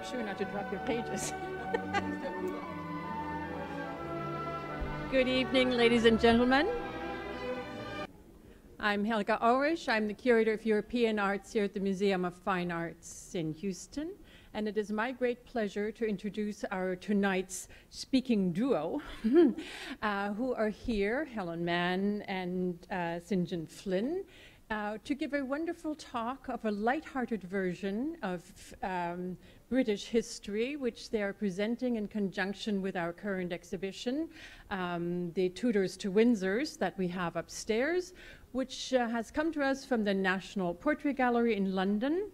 Make sure not to drop your pages. Good evening, ladies and gentlemen. I'm Helga Ulrich. I'm the Curator of European Arts here at the Museum of Fine Arts in Houston. And it is my great pleasure to introduce our tonight's speaking duo, who are here, Helen Mann and St. John Flynn, to give a wonderful talk of a lighthearted version of British history, which they are presenting in conjunction with our current exhibition, the Tudors to Windsors that we have upstairs, which has come to us from the National Portrait Gallery in London,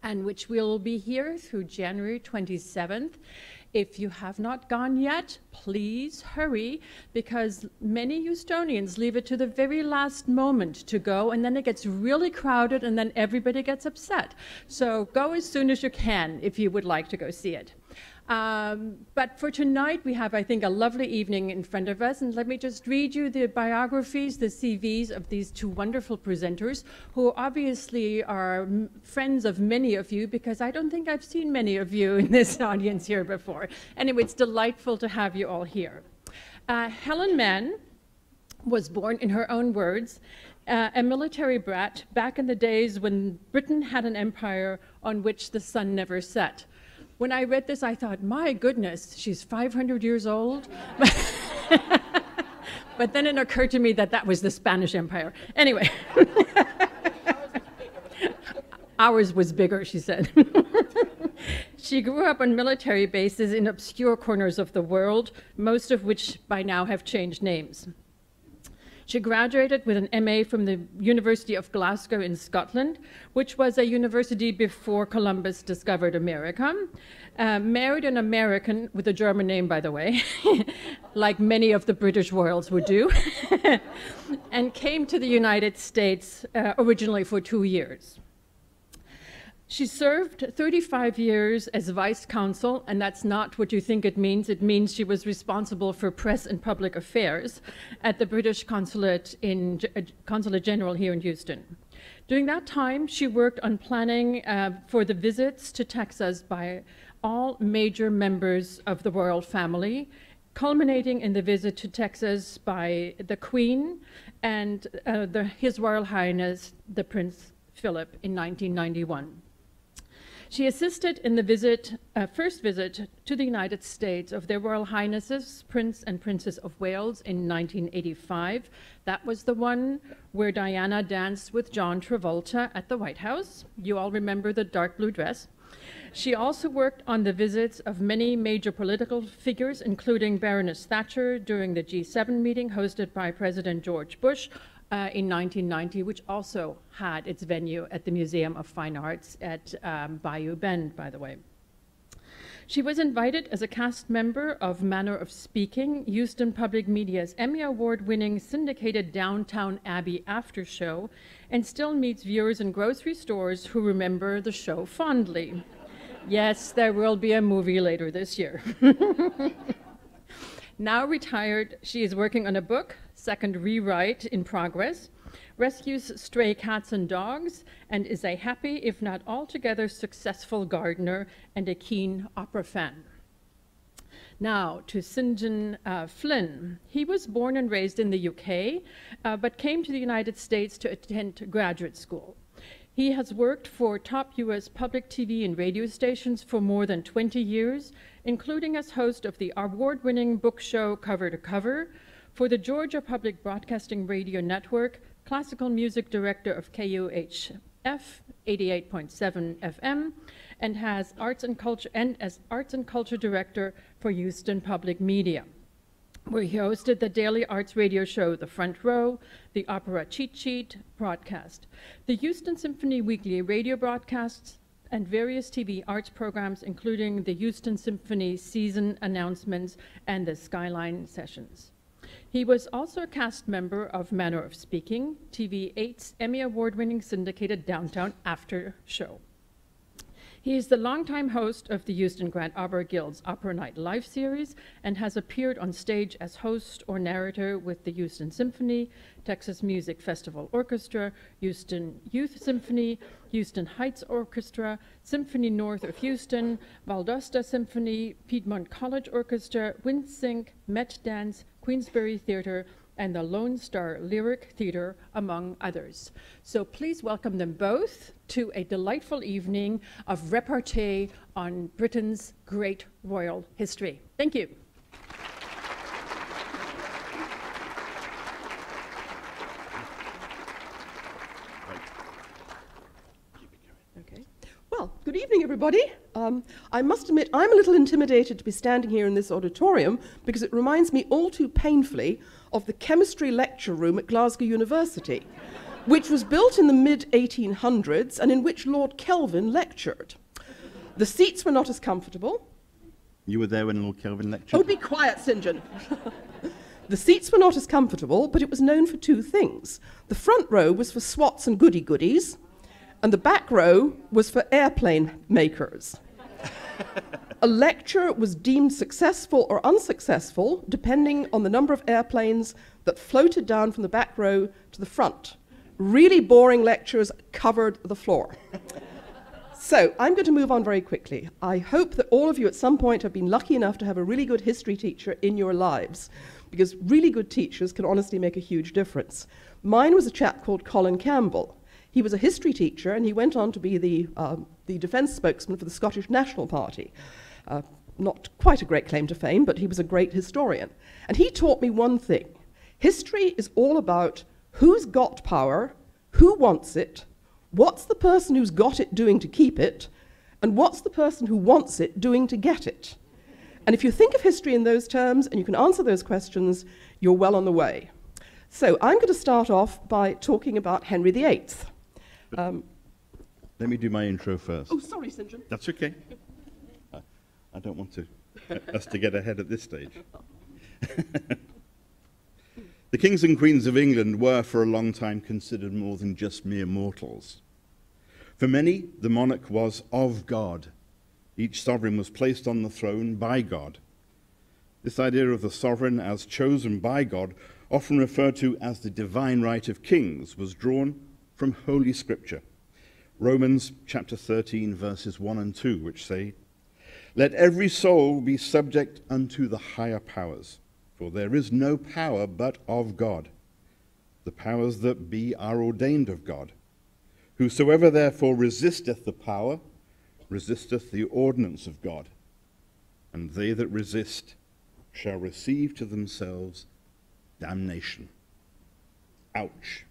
and which will be here through January 27th. If you have not gone yet, please hurry, because many Houstonians leave it to the very last moment to go, and then it gets really crowded, and then everybody gets upset. So go as soon as you can if you would like to go see it. But for tonight, we have, I think, a lovely evening in front of us. And let me just read you the biographies, the CVs of these two wonderful presenters, who obviously are friends of many of you, because I don't think I've seen many of you in this audience here before. Anyway, it's delightful to have you all here. Helen Mann was born, in her own words, a military brat back in the days when Britain had an empire on which the sun never set. When I read this, I thought, my goodness, she's 500 years old. But then it occurred to me that that was the Spanish Empire. Anyway. Ours was bigger, she said. She grew up on military bases in obscure corners of the world, most of which by now have changed names. She graduated with an MA from the University of Glasgow in Scotland, which was a university before Columbus discovered America. Married an American with a German name, by the way, like many of the British royals would do, and came to the United States originally for 2 years. She served 35 years as vice consul, and that's not what you think it means. It means she was responsible for press and public affairs at the British Consulate General here in Houston. During that time, she worked on planning for the visits to Texas by all major members of the royal family, culminating in the visit to Texas by the Queen and His Royal Highness, the Prince Philip, in 1991. She assisted in the first visit to the United States of their Royal Highnesses, Prince and Princess of Wales, in 1985. That was the one where Diana danced with John Travolta at the White House. You all remember the dark blue dress. She also worked on the visits of many major political figures, including Baroness Thatcher during the G7 meeting hosted by President George Bush, in 1990, which also had its venue at the Museum of Fine Arts at Bayou Bend, by the way. She was invited as a cast member of Manner of Speaking, Houston Public Media's Emmy Award-winning syndicated Downtown Abbey after show, and still meets viewers in grocery stores who remember the show fondly. Yes, there will be a movie later this year. Now retired, she is working on a book, second rewrite in progress, rescues stray cats and dogs, and is a happy, if not altogether successful gardener and a keen opera fan. Now to St. John Flynn. He was born and raised in the UK, but came to the United States to attend graduate school. He has worked for top US public TV and radio stations for more than 20 years, including as host of the award-winning book show Cover to Cover, for the Georgia Public Broadcasting Radio Network, classical music director of KUHF 88.7 FM, and as arts and culture director for Houston Public Media, where he hosted the daily arts radio show The Front Row, the Opera Cheat Sheet broadcast, the Houston Symphony Weekly radio broadcasts, and various TV arts programs, including the Houston Symphony season announcements and the Skyline sessions. He was also a cast member of Manner of Speaking, TV8's Emmy Award-winning syndicated Downtown After show. He is the longtime host of the Houston Grant Arbor Guild's Opera Night Live series and has appeared on stage as host or narrator with the Houston Symphony, Texas Music Festival Orchestra, Houston Youth Symphony, Houston Heights Orchestra, Symphony North of Houston, Valdosta Symphony, Piedmont College Orchestra, WindSync, Met Dance, Queensbury Theater, and the Lone Star Lyric Theater, among others. So please welcome them both to a delightful evening of repartee on Britain's great royal history. Thank you. Okay. Well, good evening, everybody. I must admit, I'm a little intimidated to be standing here in this auditorium because it reminds me all too painfully of the chemistry lecture room at Glasgow University, which was built in the mid-1800s and in which Lord Kelvin lectured. The seats were not as comfortable. You were there when Lord Kelvin lectured? Oh, be quiet, St. John. The seats were not as comfortable, but it was known for two things. The front row was for swats and goody-goodies, and the back row was for airplane makers. A lecture was deemed successful or unsuccessful depending on the number of airplanes that floated down from the back row to the front. Really boring lectures covered the floor. So I'm going to move on very quickly. I hope that all of you at some point have been lucky enough to have a really good history teacher in your lives, because really good teachers can honestly make a huge difference. Mine was a chap called Colin Campbell. He was a history teacher, and he went on to be the defence spokesman for the Scottish National Party. Not quite a great claim to fame, but he was a great historian. And he taught me one thing. History is all about who's got power, who wants it, what's the person who's got it doing to keep it, and what's the person who wants it doing to get it. And if you think of history in those terms and you can answer those questions, you're well on the way. So I'm going to start off by talking about Henry VIII. Let me do my intro first. Oh, sorry, St. John. That's okay. I don't want us to get ahead at this stage. The kings and queens of England were for a long time considered more than just mere mortals. For many, the monarch was of God. Each sovereign was placed on the throne by God. This idea of the sovereign as chosen by God, often referred to as the divine right of kings, was drawn from Holy Scripture. Romans chapter 13, verses 1 and 2, which say, "Let every soul be subject unto the higher powers, for there is no power but of God. The powers that be are ordained of God. Whosoever therefore resisteth the power, resisteth the ordinance of God. And they that resist shall receive to themselves damnation." Ouch.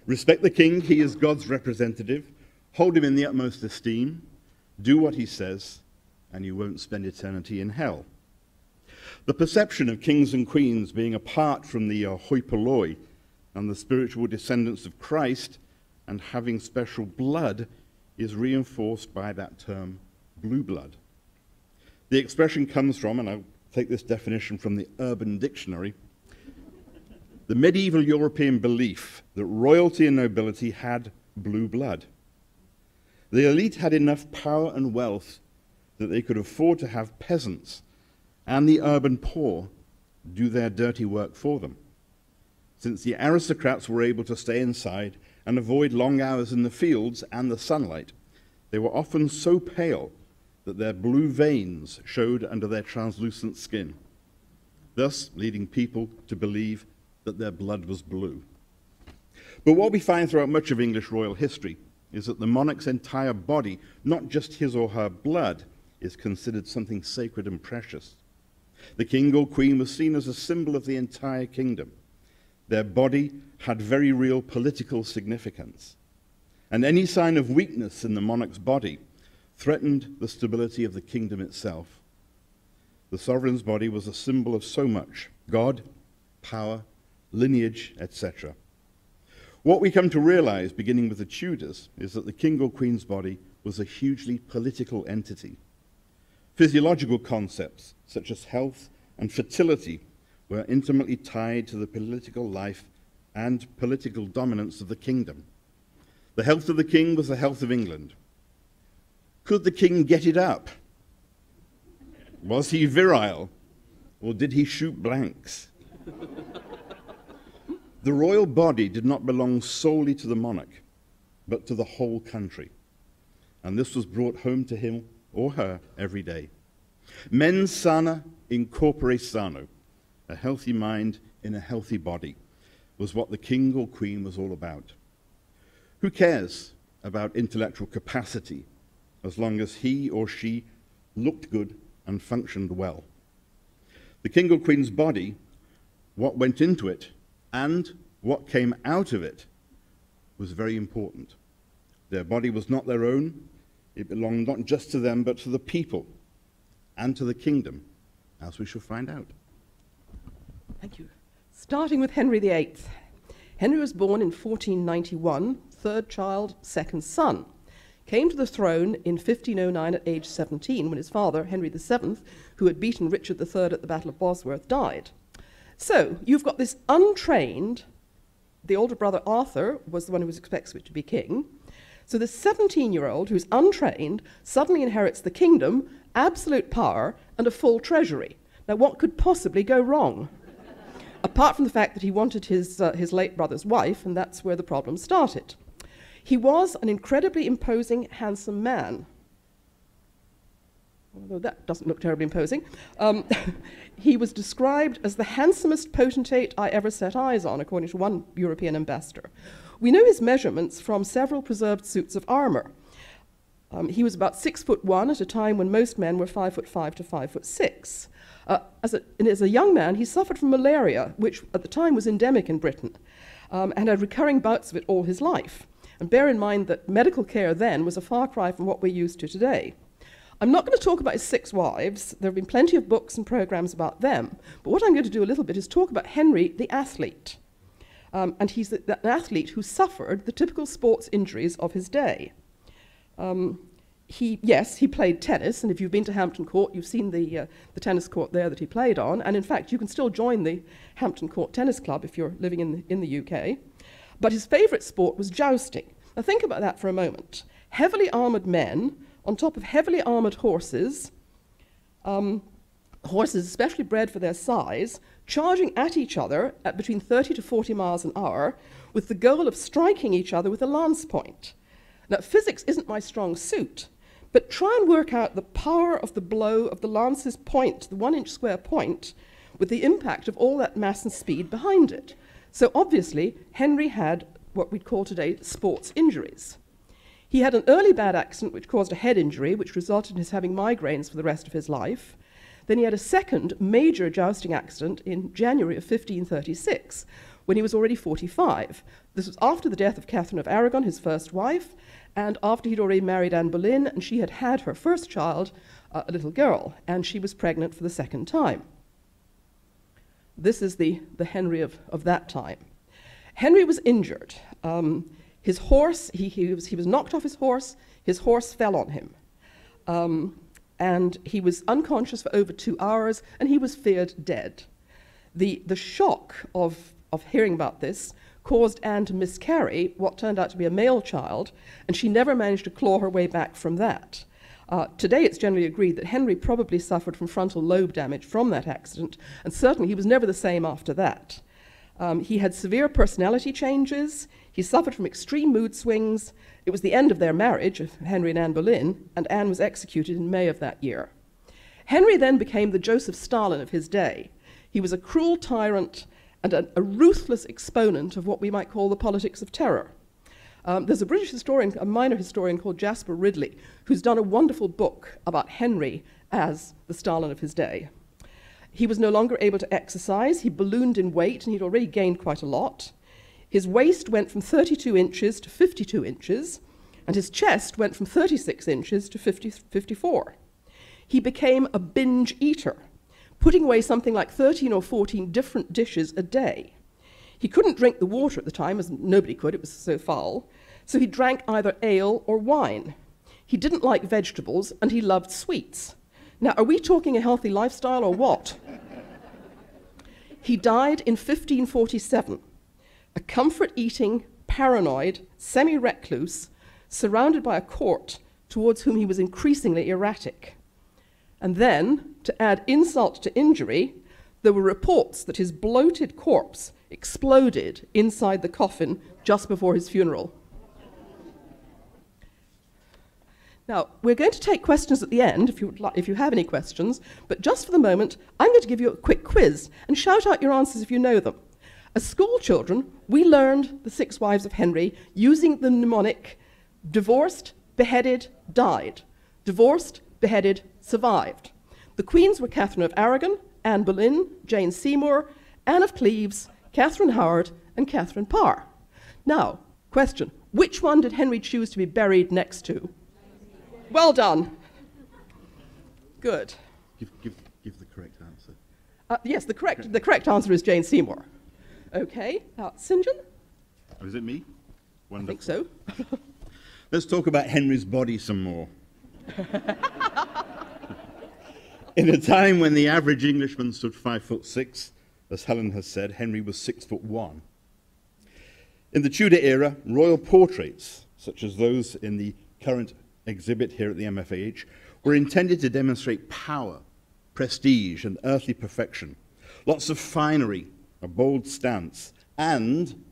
Respect the king, he is God's representative. Hold him in the utmost esteem. Do what he says, and you won't spend eternity in hell. The perception of kings and queens being apart from the hoi polloi and the spiritual descendants of Christ and having special blood is reinforced by that term, blue blood. The expression comes from, and I'll take this definition from the Urban Dictionary, the medieval European belief that royalty and nobility had blue blood. The elite had enough power and wealth that they could afford to have peasants and the urban poor do their dirty work for them. Since the aristocrats were able to stay inside and avoid long hours in the fields and the sunlight, they were often so pale that their blue veins showed under their translucent skin, thus leading people to believe that their blood was blue. But what we find throughout much of English royal history is that the monarch's entire body, not just his or her blood, is considered something sacred and precious. The king or queen was seen as a symbol of the entire kingdom. Their body had very real political significance. And any sign of weakness in the monarch's body threatened the stability of the kingdom itself. The sovereign's body was a symbol of so much: God, power, lineage, etc. What we come to realize, beginning with the Tudors, is that the king or queen's body was a hugely political entity. Physiological concepts, such as health and fertility, were intimately tied to the political life and political dominance of the kingdom. The health of the king was the health of England. Could the king get it up? Was he virile? Or did he shoot blanks? The royal body did not belong solely to the monarch, but to the whole country. And this was brought home to him or her every day. Mens sana in corpore sano, a healthy mind in a healthy body, was what the king or queen was all about. Who cares about intellectual capacity as long as he or she looked good and functioned well? The king or queen's body, what went into it, and what came out of it was very important. Their body was not their own. It belonged not just to them, but to the people and to the kingdom, as we shall find out. Thank you. Starting with Henry VIII. Henry was born in 1491, third child, second son. Came to the throne in 1509 at age 17 when his father, Henry VII, who had beaten Richard III at the Battle of Bosworth, died. So you've got this untrained, the older brother Arthur was the one who was expected to be king. So this 17-year-old who's untrained suddenly inherits the kingdom, absolute power, and a full treasury. Now what could possibly go wrong? Apart from the fact that he wanted his late brother's wife, and that's where the problem started. He was an incredibly imposing, handsome man. Although that doesn't look terribly imposing. He was described as the handsomest potentate I ever set eyes on, according to one European ambassador. We know his measurements from several preserved suits of armor. He was about 6'1" at a time when most men were 5'5" to 5'6". As a young man, he suffered from malaria, which at the time was endemic in Britain, and had recurring bouts of it all his life. And bear in mind that medical care then was a far cry from what we're used to today. I'm not going to talk about his 6 wives. There have been plenty of books and programs about them. But what I'm going to do a little bit is talk about Henry the athlete. And he's an athlete who suffered the typical sports injuries of his day. He played tennis, and if you've been to Hampton Court, you've seen the tennis court there that he played on. And in fact, you can still join the Hampton Court Tennis Club if you're living in the UK. But his favourite sport was jousting. Now think about that for a moment. Heavily armoured men on top of heavily armoured horses, horses especially bred for their size, charging at each other at between 30 to 40 miles an hour with the goal of striking each other with a lance point. Now, physics isn't my strong suit, but try and work out the power of the blow of the lance's point, the 1-inch square point, with the impact of all that mass and speed behind it. So obviously, Henry had what we'd call today sports injuries. He had an early bad accident which caused a head injury, which resulted in his having migraines for the rest of his life. Then he had a second major jousting accident in January of 1536, when he was already 45. This was after the death of Catherine of Aragon, his first wife, and after he'd already married Anne Boleyn, and she had had her first child, a little girl, and she was pregnant for the second time. This is the Henry of that time. Henry was injured. His horse, he was knocked off his horse fell on him. And he was unconscious for over 2 hours, and he was feared dead. The shock of hearing about this caused Anne to miscarry what turned out to be a male child, and she never managed to claw her way back from that. Today it's generally agreed that Henry probably suffered from frontal lobe damage from that accident, and certainly he was never the same after that. He had severe personality changes. He suffered from extreme mood swings. It was the end of their marriage, of Henry and Anne Boleyn, and Anne was executed in May of that year. Henry then became the Joseph Stalin of his day. He was a cruel tyrant and a ruthless exponent of what we might call the politics of terror. There's a British historian, a minor historian called Jasper Ridley, who's done a wonderful book about Henry as the Stalin of his day. He was no longer able to exercise. He ballooned in weight, and he'd already gained quite a lot. His waist went from 32 inches to 52 inches, and his chest went from 36 inches to 54. He became a binge eater, putting away something like 13 or 14 different dishes a day. He couldn't drink the water at the time, as nobody could, it was so foul, so he drank either ale or wine. He didn't like vegetables, and he loved sweets. Now, are we talking a healthy lifestyle or what? He died in 1547, a comfort-eating, paranoid, semi-recluse, surrounded by a court towards whom he was increasingly erratic. And then, to add insult to injury, there were reports that his bloated corpse exploded inside the coffin just before his funeral. Now, we're going to take questions at the end, if you have any questions, but just for the moment, I'm going to give you a quick quiz and shout out your answers if you know them. As school children, we learned the 6 wives of Henry using the mnemonic divorced, beheaded, died. Divorced, beheaded, survived. The queens were Catherine of Aragon, Anne Boleyn, Jane Seymour, Anne of Cleves, Catherine Howard, and Catherine Parr. Now, question, which one did Henry choose to be buried next to? Well done. Good. Give the correct answer. Yes, the correct answer is Jane Seymour. Okay, St. John? Oh, is it me? Wonderful. I think so. Let's talk about Henry's body some more. In a time when the average Englishman stood 5'6", as Helen has said, Henry was 6'1". In the Tudor era, royal portraits, such as those in the current exhibit here at the MFAH, were intended to demonstrate power, prestige, and earthly perfection. Lots of finery, a bold stance, and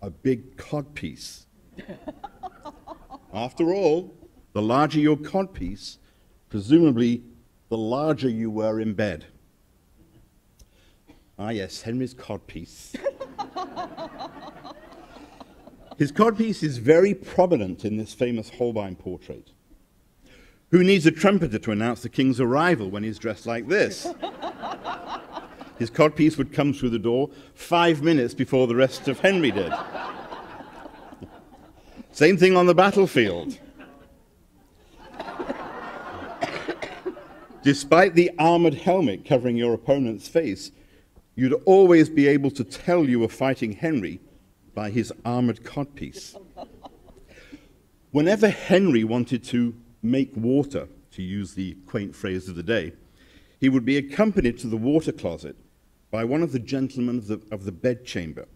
a big codpiece. After all, the larger your codpiece, presumably the larger you were in bed. Ah yes, Henry's codpiece. His codpiece is very prominent in this famous Holbein portrait. Who needs a trumpeter to announce the king's arrival when he's dressed like this? His codpiece would come through the door 5 minutes before the rest of Henry did. Same thing on the battlefield. Despite the armored helmet covering your opponent's face, you'd always be able to tell you were fighting Henry by his armored codpiece. Whenever Henry wanted to make water, to use the quaint phrase of the day, he would be accompanied to the water closet by one of the gentlemen of the bedchamber,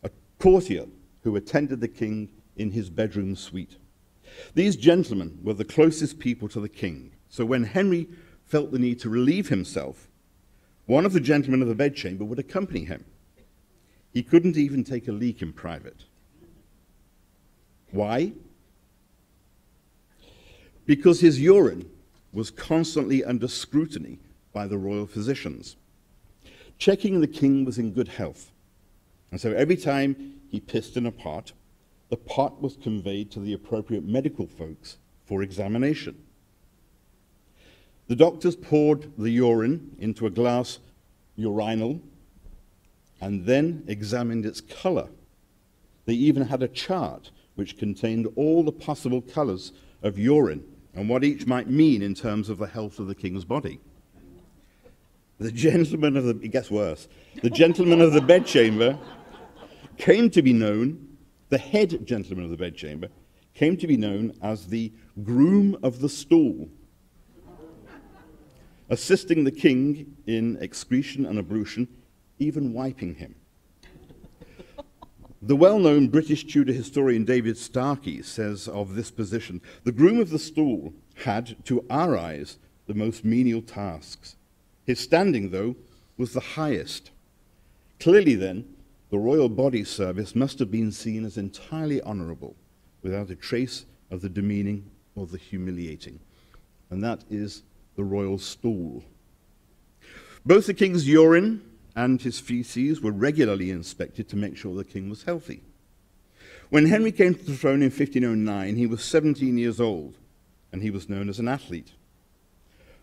a courtier who attended the king in his bedroom suite. These gentlemen were the closest people to the king, so when Henry felt the need to relieve himself, one of the gentlemen of the bedchamber would accompany him. He couldn't even take a leak in private. Why? Because his urine was constantly under scrutiny by the royal physicians, checking the king was in good health. And so every time he pissed in a pot, the pot was conveyed to the appropriate medical folks for examination. The doctors poured the urine into a glass urinal and then examined its color. They even had a chart which contained all the possible colors of urine and what each might mean in terms of the health of the king's body. The gentleman of the, it gets worse, the gentleman of the bedchamber came to be known, the head gentleman of the bedchamber came to be known as the groom of the stool, assisting the king in excretion and ablution, even wiping him. The well-known British Tudor historian David Starkey says of this position, the groom of the stool had, to our eyes, the most menial tasks. His standing, though, was the highest. Clearly, then, the royal body service must have been seen as entirely honourable, without a trace of the demeaning or the humiliating. And that is the royal stool. Both the king's urine and his feces were regularly inspected to make sure the king was healthy. When Henry came to the throne in 1509, he was 17 years old, and he was known as an athlete.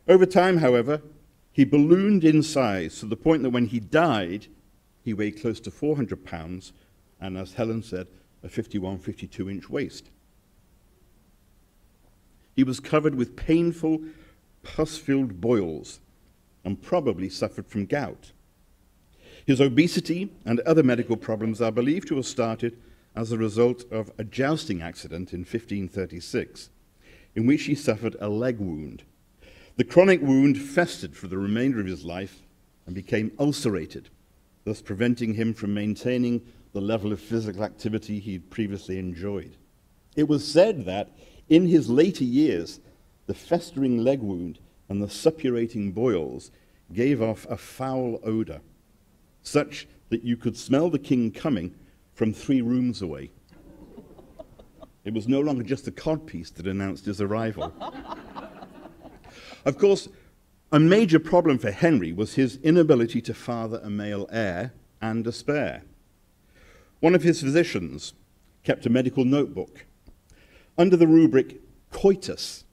Over time, however, he ballooned in size to the point that when he died, he weighed close to 400 pounds, and as Helen said, a 51, 52-inch waist. He was covered with painful, pus-filled boils, and probably suffered from gout. His obesity and other medical problems are believed to have started as a result of a jousting accident in 1536, in which he suffered a leg wound. The chronic wound festered for the remainder of his life and became ulcerated, thus preventing him from maintaining the level of physical activity he'd previously enjoyed. It was said that In his later years, the festering leg wound and the suppurating boils gave off a foul odor, such that you could smell the king coming from 3 rooms away. It was no longer just a codpiece that announced his arrival. Of course, a major problem for Henry was his inability to father a male heir and a spare. One of his physicians kept a medical notebook. Under the rubric coitus,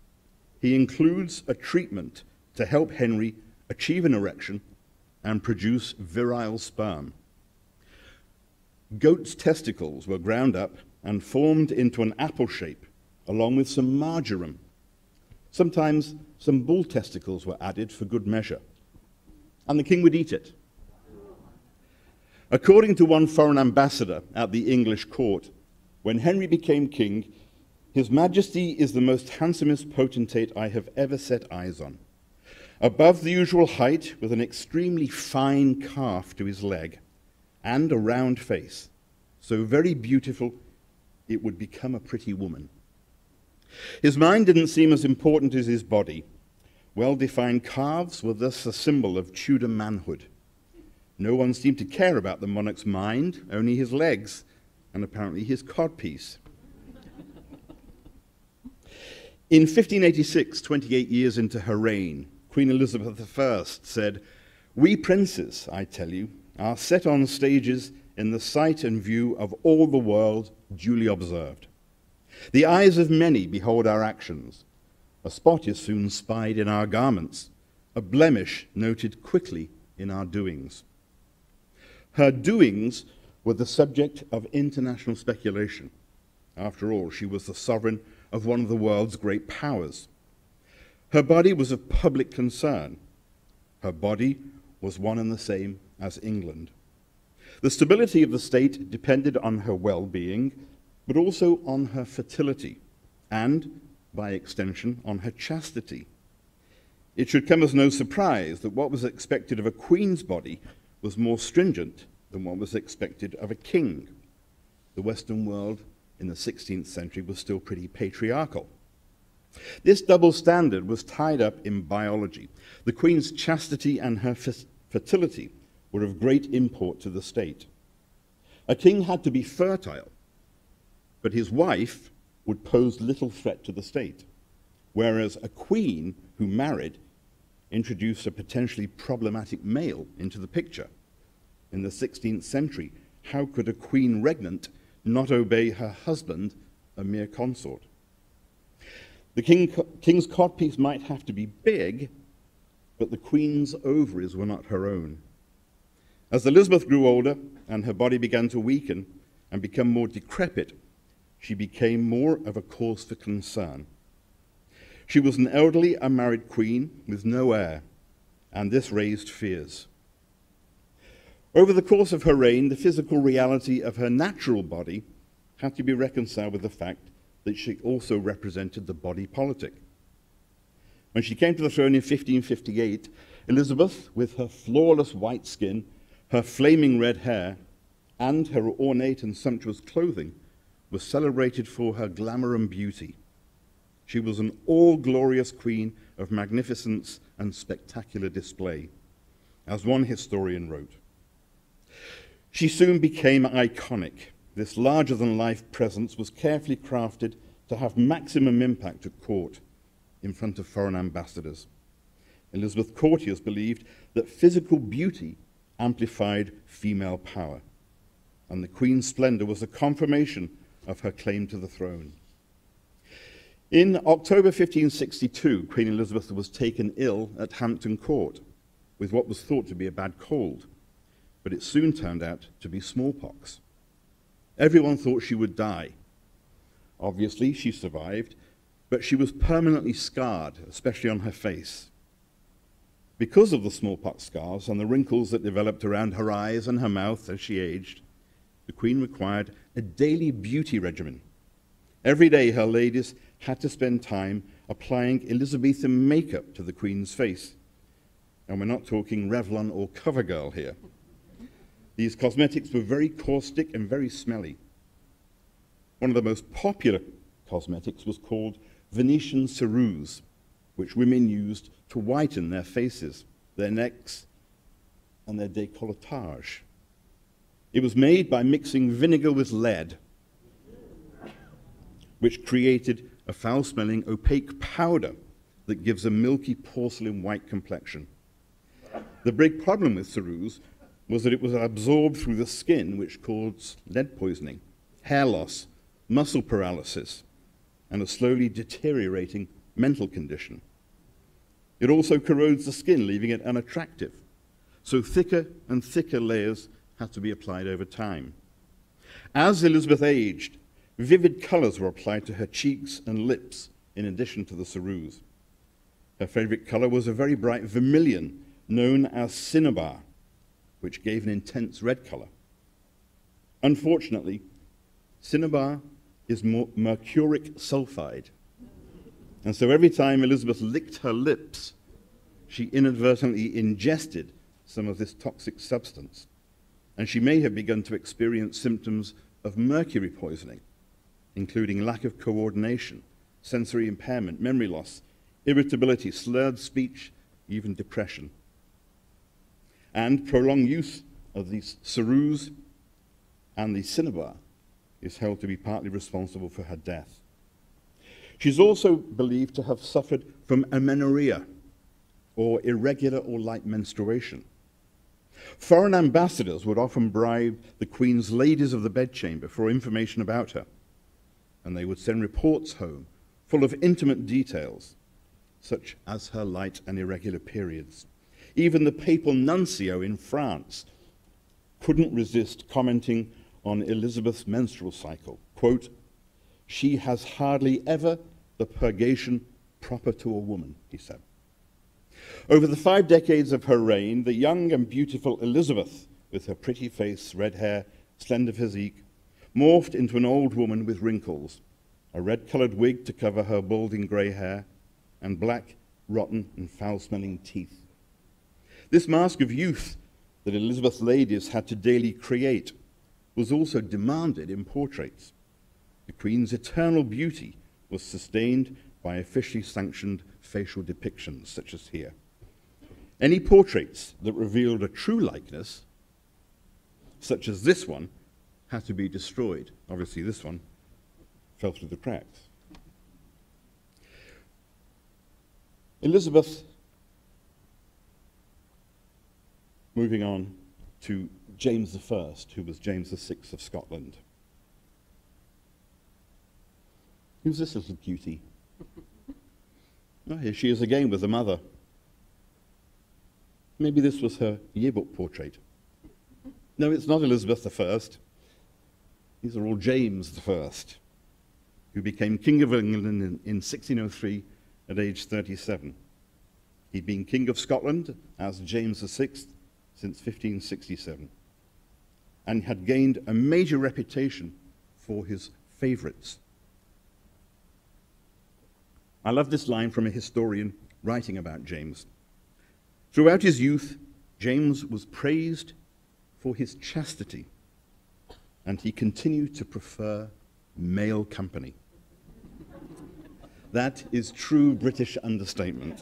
he includes a treatment to help Henry achieve an erection and produce virile sperm. Goat's testicles were ground up and formed into an apple shape, along with some marjoram. Sometimes some bull testicles were added for good measure, and the king would eat it. According to one foreign ambassador at the English court, when Henry became king, His Majesty is the most handsomest potentate I have ever set eyes on. Above the usual height, with an extremely fine calf to his leg, and a round face, so very beautiful it would become a pretty woman. His mind didn't seem as important as his body. Well-defined calves were thus a symbol of Tudor manhood. No one seemed to care about the monarch's mind, only his legs, and apparently his codpiece. In 1586, 28 years into her reign, Queen Elizabeth I said, "We princes, I tell you, are set on stages in the sight and view of all the world duly observed. The eyes of many behold our actions. A spot is soon spied in our garments, a blemish noted quickly in our doings." Her doings were the subject of international speculation. After all, she was the sovereign of one of the world's great powers. Her body was of public concern. Her body was one and the same as England. The stability of the state depended on her well-being, but also on her fertility, and, by extension, on her chastity. It should come as no surprise that what was expected of a queen's body was more stringent than what was expected of a king. The Western world in the 16th century was still pretty patriarchal. This double standard was tied up in biology. The queen's chastity and her fertility were of great import to the state. A king had to be fertile, but his wife would pose little threat to the state, whereas a queen who married introduced a potentially problematic male into the picture. In the 16th century, how could a queen regnant not obey her husband, a mere consort? The king's codpiece might have to be big, but the queen's ovaries were not her own. As Elizabeth grew older and her body began to weaken and become more decrepit, she became more of a cause for concern. She was an elderly, unmarried queen with no heir, and this raised fears. Over the course of her reign, the physical reality of her natural body had to be reconciled with the fact that she also represented the body politic. When she came to the throne in 1558, Elizabeth, with her flawless white skin, her flaming red hair, and her ornate and sumptuous clothing, was celebrated for her glamour and beauty. She was an all-glorious queen of magnificence and spectacular display, as one historian wrote. She soon became iconic. This larger-than-life presence was carefully crafted to have maximum impact at court in front of foreign ambassadors. Elizabeth courtiers believed that physical beauty amplified female power, and the Queen's splendor was a confirmation of her claim to the throne. In October 1562, Queen Elizabeth was taken ill at Hampton Court with what was thought to be a bad cold, but it soon turned out to be smallpox. Everyone thought she would die. Obviously, she survived, but she was permanently scarred, especially on her face. Because of the smallpox scars and the wrinkles that developed around her eyes and her mouth as she aged, the Queen required a daily beauty regimen. Every day, her ladies had to spend time applying Elizabethan makeup to the Queen's face. And we're not talking Revlon or CoverGirl here. These cosmetics were very caustic and very smelly. One of the most popular cosmetics was called Venetian ceruse, which women used to whiten their faces, their necks, and their décolletage. It was made by mixing vinegar with lead, which created a foul-smelling, opaque powder that gives a milky porcelain white complexion. The big problem with ceruse was that it was absorbed through the skin, which caused lead poisoning, hair loss, muscle paralysis, and a slowly deteriorating mental condition. It also corrodes the skin, leaving it unattractive. So thicker and thicker layers had to be applied over time. As Elizabeth aged, vivid colors were applied to her cheeks and lips in addition to the ceruse. Her favorite color was a very bright vermilion known as cinnabar, which gave an intense red color. Unfortunately, cinnabar is mercuric sulfide. And so every time Elizabeth licked her lips, she inadvertently ingested some of this toxic substance. And she may have begun to experience symptoms of mercury poisoning, including lack of coordination, sensory impairment, memory loss, irritability, slurred speech, even depression. And prolonged use of these ceruse and the cinnabar is held to be partly responsible for her death. She's also believed to have suffered from amenorrhea, or irregular or light menstruation. Foreign ambassadors would often bribe the Queen's ladies of the bedchamber for information about her, and they would send reports home full of intimate details, such as her light and irregular periods. Even the papal nuncio in France couldn't resist commenting on Elizabeth's menstrual cycle. Quote, "She has hardly ever the purgation proper to a woman," he said. Over the 5 decades of her reign, the young and beautiful Elizabeth, with her pretty face, red hair, slender physique, morphed into an old woman with wrinkles, a red-colored wig to cover her balding grey hair, and black, rotten, and foul-smelling teeth. This mask of youth that Elizabeth's ladies had to daily create was also demanded in portraits. The Queen's eternal beauty was sustained by officially sanctioned facial depictions, such as here. Any portraits that revealed a true likeness, such as this one, had to be destroyed. Obviously, this one fell through the cracks. Elizabeth, moving on to James I, who was James VI of Scotland. Who's this little cutie? Oh, here she is again with the mother. Maybe this was her yearbook portrait. No, it's not Elizabeth I. These are all James I, who became King of England in 1603 at age 37. He'd been King of Scotland as James VI since 1567, and had gained a major reputation for his favorites. I love this line from a historian writing about James. Throughout his youth, James was praised for his chastity, and he continued to prefer male company. That is true British understatement.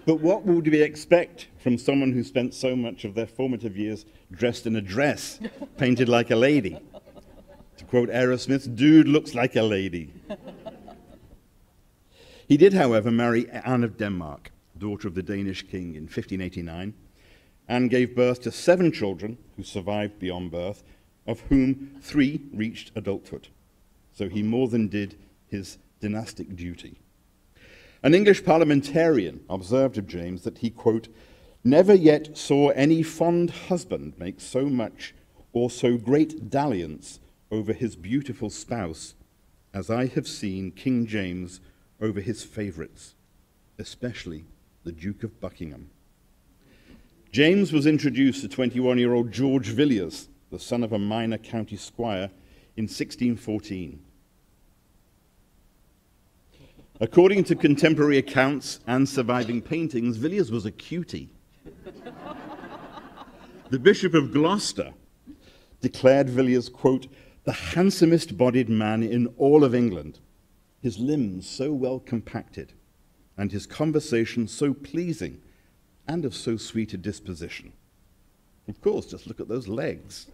But what would we expect from someone who spent so much of their formative years dressed in a dress, painted like a lady? To quote Aerosmith's, "Dude looks like a lady." He did, however, marry Anne of Denmark, daughter of the Danish king, in 1589, and gave birth to 7 children who survived beyond birth, of whom 3 reached adulthood. So he more than did his dynastic duty. An English parliamentarian observed of James that he, quote, "never yet saw any fond husband make so much or so great dalliance over his beautiful spouse as I have seen King James over his favorites, especially the Duke of Buckingham." James was introduced to 21-year-old George Villiers, the son of a minor county squire, in 1614. According to contemporary accounts and surviving paintings, Villiers was a cutie. The Bishop of Gloucester declared Villiers, quote, the handsomest-bodied man in all of England, his limbs so well compacted, and his conversation so pleasing, and of so sweet a disposition. Of course, just look at those legs.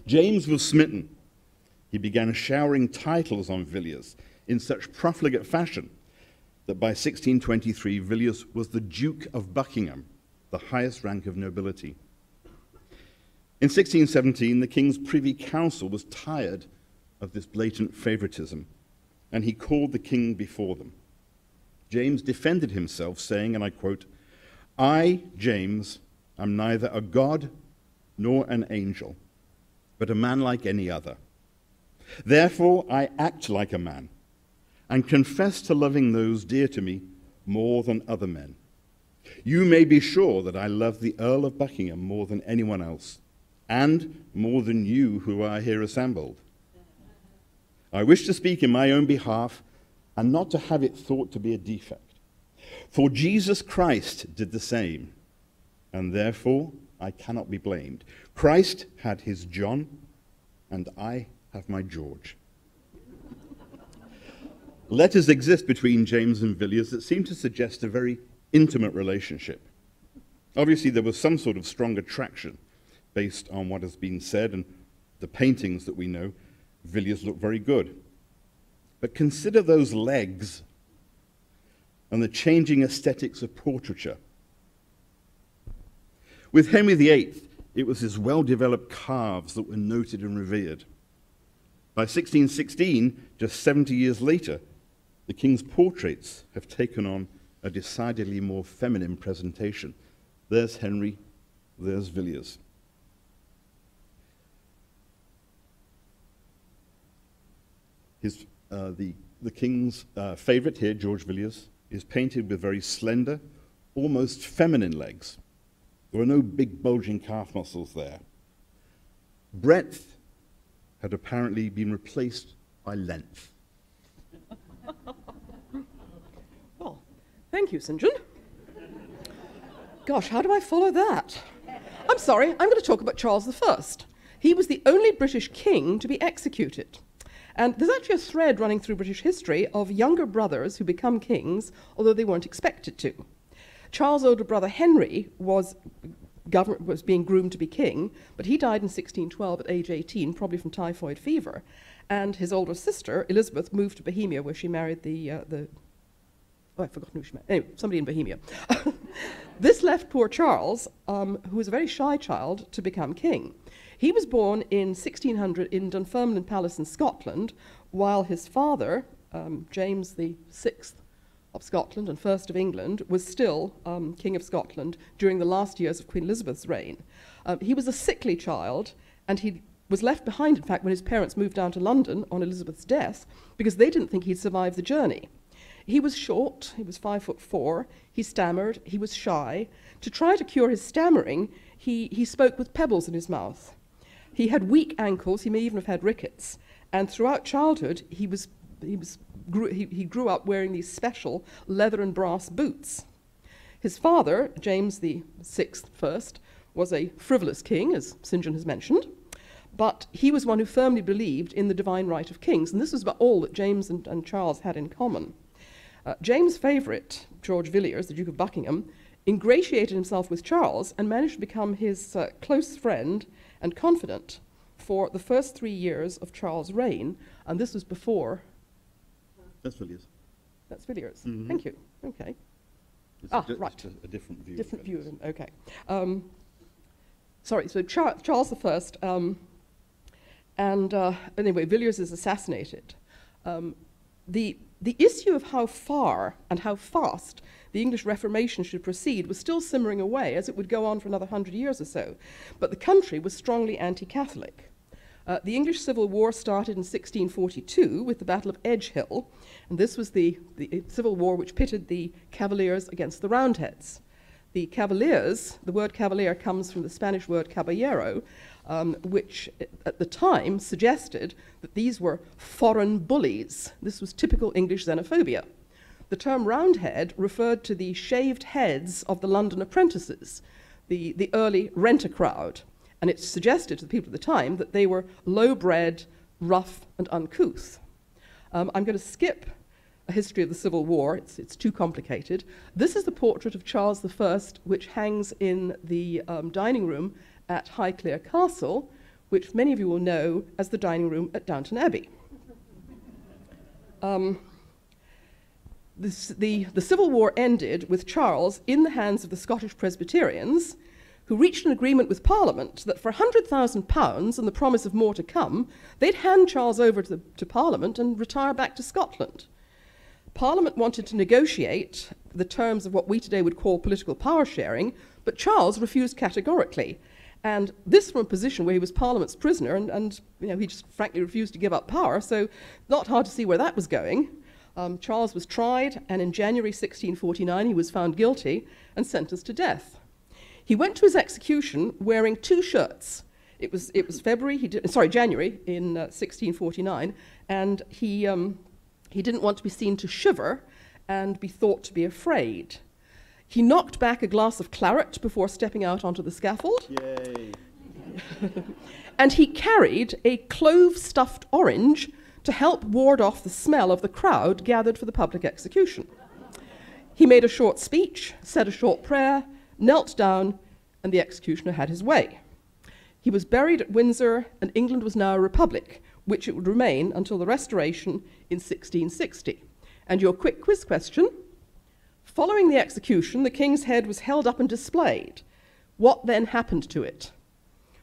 James was smitten. He began showering titles on Villiers in such profligate fashion that by 1623 Villiers was the Duke of Buckingham, the highest rank of nobility. In 1617, the King's Privy Council was tired of this blatant favoritism, and he called the King before them. James defended himself, saying, and I quote, "I, James, am neither a god nor an angel, but a man like any other. Therefore I act like a man, and confess to loving those dear to me more than other men. You may be sure that I love the Earl of Buckingham more than anyone else, and more than you who are here assembled. I wish to speak in my own behalf, and not to have it thought to be a defect. For Jesus Christ did the same, and therefore I cannot be blamed. Christ had his John, and I have my George." Letters exist between James and Villiers that seem to suggest a very intimate relationship. Obviously, there was some sort of strong attraction based on what has been said, and the paintings that we know, Villiers looked very good. But consider those legs and the changing aesthetics of portraiture. With Henry VIII, it was his well-developed calves that were noted and revered. By 1616, just 70 years later, the King's portraits have taken on a decidedly more feminine presentation. There's Henry, there's Villiers. The King's favorite here, George Villiers, is painted with very slender, almost feminine legs. There are no big bulging calf muscles there. Breadth had apparently been replaced by length. Well, thank you, St. John. Gosh, how do I follow that? I'm sorry, I'm going to talk about Charles I. He was the only British king to be executed. And there's actually a thread running through British history of younger brothers who become kings, although they weren't expected to. Charles' older brother Henry was being groomed to be king, but he died in 1612 at age 18, probably from typhoid fever. And his older sister, Elizabeth, moved to Bohemia, where she married I've forgotten who she married. Anyway, somebody in Bohemia. This left poor Charles, who was a very shy child, to become king. He was born in 1600 in Dunfermline Palace in Scotland, while his father, James VI of Scotland and first of England, was still King of Scotland during the last years of Queen Elizabeth's reign. He was a sickly child, and he was left behind, in fact, when his parents moved down to London on Elizabeth's death, because they didn't think he'd survive the journey. He was short, he was 5'4", he stammered, he was shy. To try to cure his stammering, he spoke with pebbles in his mouth. He had weak ankles, he may even have had rickets, and throughout childhood he grew up wearing these special leather and brass boots. His father, James VI, was a frivolous king, as St. John has mentioned, but he was one who firmly believed in the divine right of kings, and this was about all that James and Charles had in common. James' favourite, George Villiers, the Duke of Buckingham, ingratiated himself with Charles and managed to become his close friend and confidant for the first 3 years of Charles' reign, and this was before... That's Villiers. That's Villiers. Mm-hmm. Thank you. Okay. Right. It's a different view. Different view of him. Okay. Sorry. So Charles I, anyway, Villiers is assassinated. The issue of how far and how fast the English Reformation should proceed was still simmering away, as it would go on for another 100 years or so. But the country was strongly anti-Catholic. The English Civil War started in 1642 with the Battle of Edgehill, and this was the civil war which pitted the Cavaliers against the Roundheads. The Cavaliers, the word cavalier comes from the Spanish word caballero, which at the time suggested that these were foreign bullies. This was typical English xenophobia. The term Roundhead referred to the shaved heads of the London apprentices, the early renter crowd. And it suggested to the people at the time that they were low-bred, rough, and uncouth. I'm going to skip a history of the Civil War. It's too complicated. This is the portrait of Charles I, which hangs in the dining room at Highclere Castle, which many of you will know as the dining room at Downton Abbey. The Civil War ended with Charles in the hands of the Scottish Presbyterians, who reached an agreement with Parliament that for £100,000 and the promise of more to come, they'd hand Charles over to Parliament and retire back to Scotland. Parliament wanted to negotiate the terms of what we today would call political power sharing, but Charles refused categorically. And this from a position where he was Parliament's prisoner, and he just frankly refused to give up power, so not hard to see where that was going. Charles was tried, and in January 1649 he was found guilty and sentenced to death. He went to his execution wearing two shirts. It was January in 1649, and he didn't want to be seen to shiver and be thought to be afraid. He knocked back a glass of claret before stepping out onto the scaffold. Yay. And he carried a clove-stuffed orange to help ward off the smell of the crowd gathered for the public execution. He made a short speech, said a short prayer, knelt down, and the executioner had his way. He was buried at Windsor, and England was now a republic, which it would remain until the Restoration in 1660. And your quick quiz question: following the execution, the king's head was held up and displayed. What then happened to it?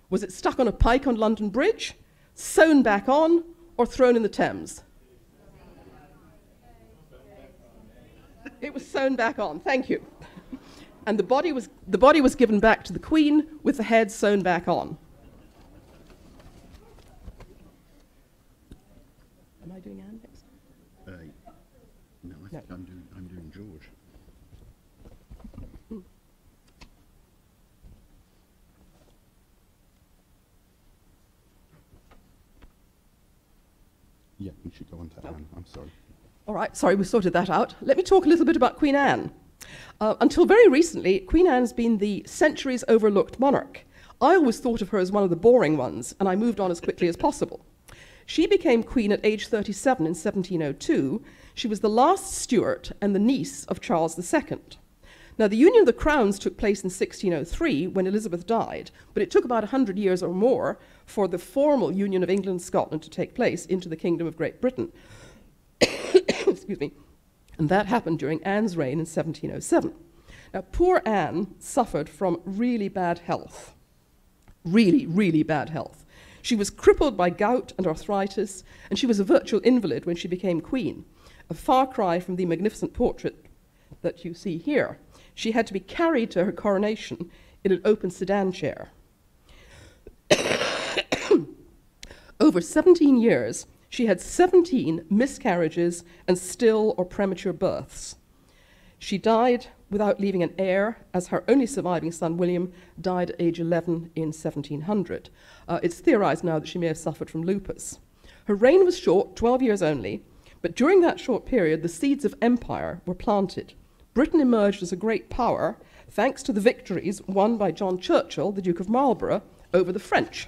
Was it stuck on a pike on London Bridge, sewn back on, or thrown in the Thames? It was sewn back on, thank you. And the body was given back to the Queen with the head sewn back on. Am I doing Anne next? No, I think I'm doing George. Yeah, we should go on to Anne. I'm sorry. All right, sorry, we sorted that out. Let me talk a little bit about Queen Anne. Until very recently, Queen Anne's been the centuries overlooked monarch. I always thought of her as one of the boring ones, and I moved on as quickly as possible. She became queen at age 37 in 1702. She was the last Stuart and the niece of Charles II. Now, the union of the crowns took place in 1603 when Elizabeth died, but it took about 100 years or more for the formal union of England and Scotland to take place into the Kingdom of Great Britain. Excuse me. And that happened during Anne's reign in 1707. Now, poor Anne suffered from really bad health. Really, really bad health. She was crippled by gout and arthritis, and she was a virtual invalid when she became queen, a far cry from the magnificent portrait that you see here. She had to be carried to her coronation in an open sedan chair. Over 17 years, she had 17 miscarriages and still or premature births. She died without leaving an heir, as her only surviving son, William, died at age 11 in 1700. It's theorized now that she may have suffered from lupus. Her reign was short, 12 years only, but during that short period, the seeds of empire were planted. Britain emerged as a great power thanks to the victories won by John Churchill, the Duke of Marlborough, over the French.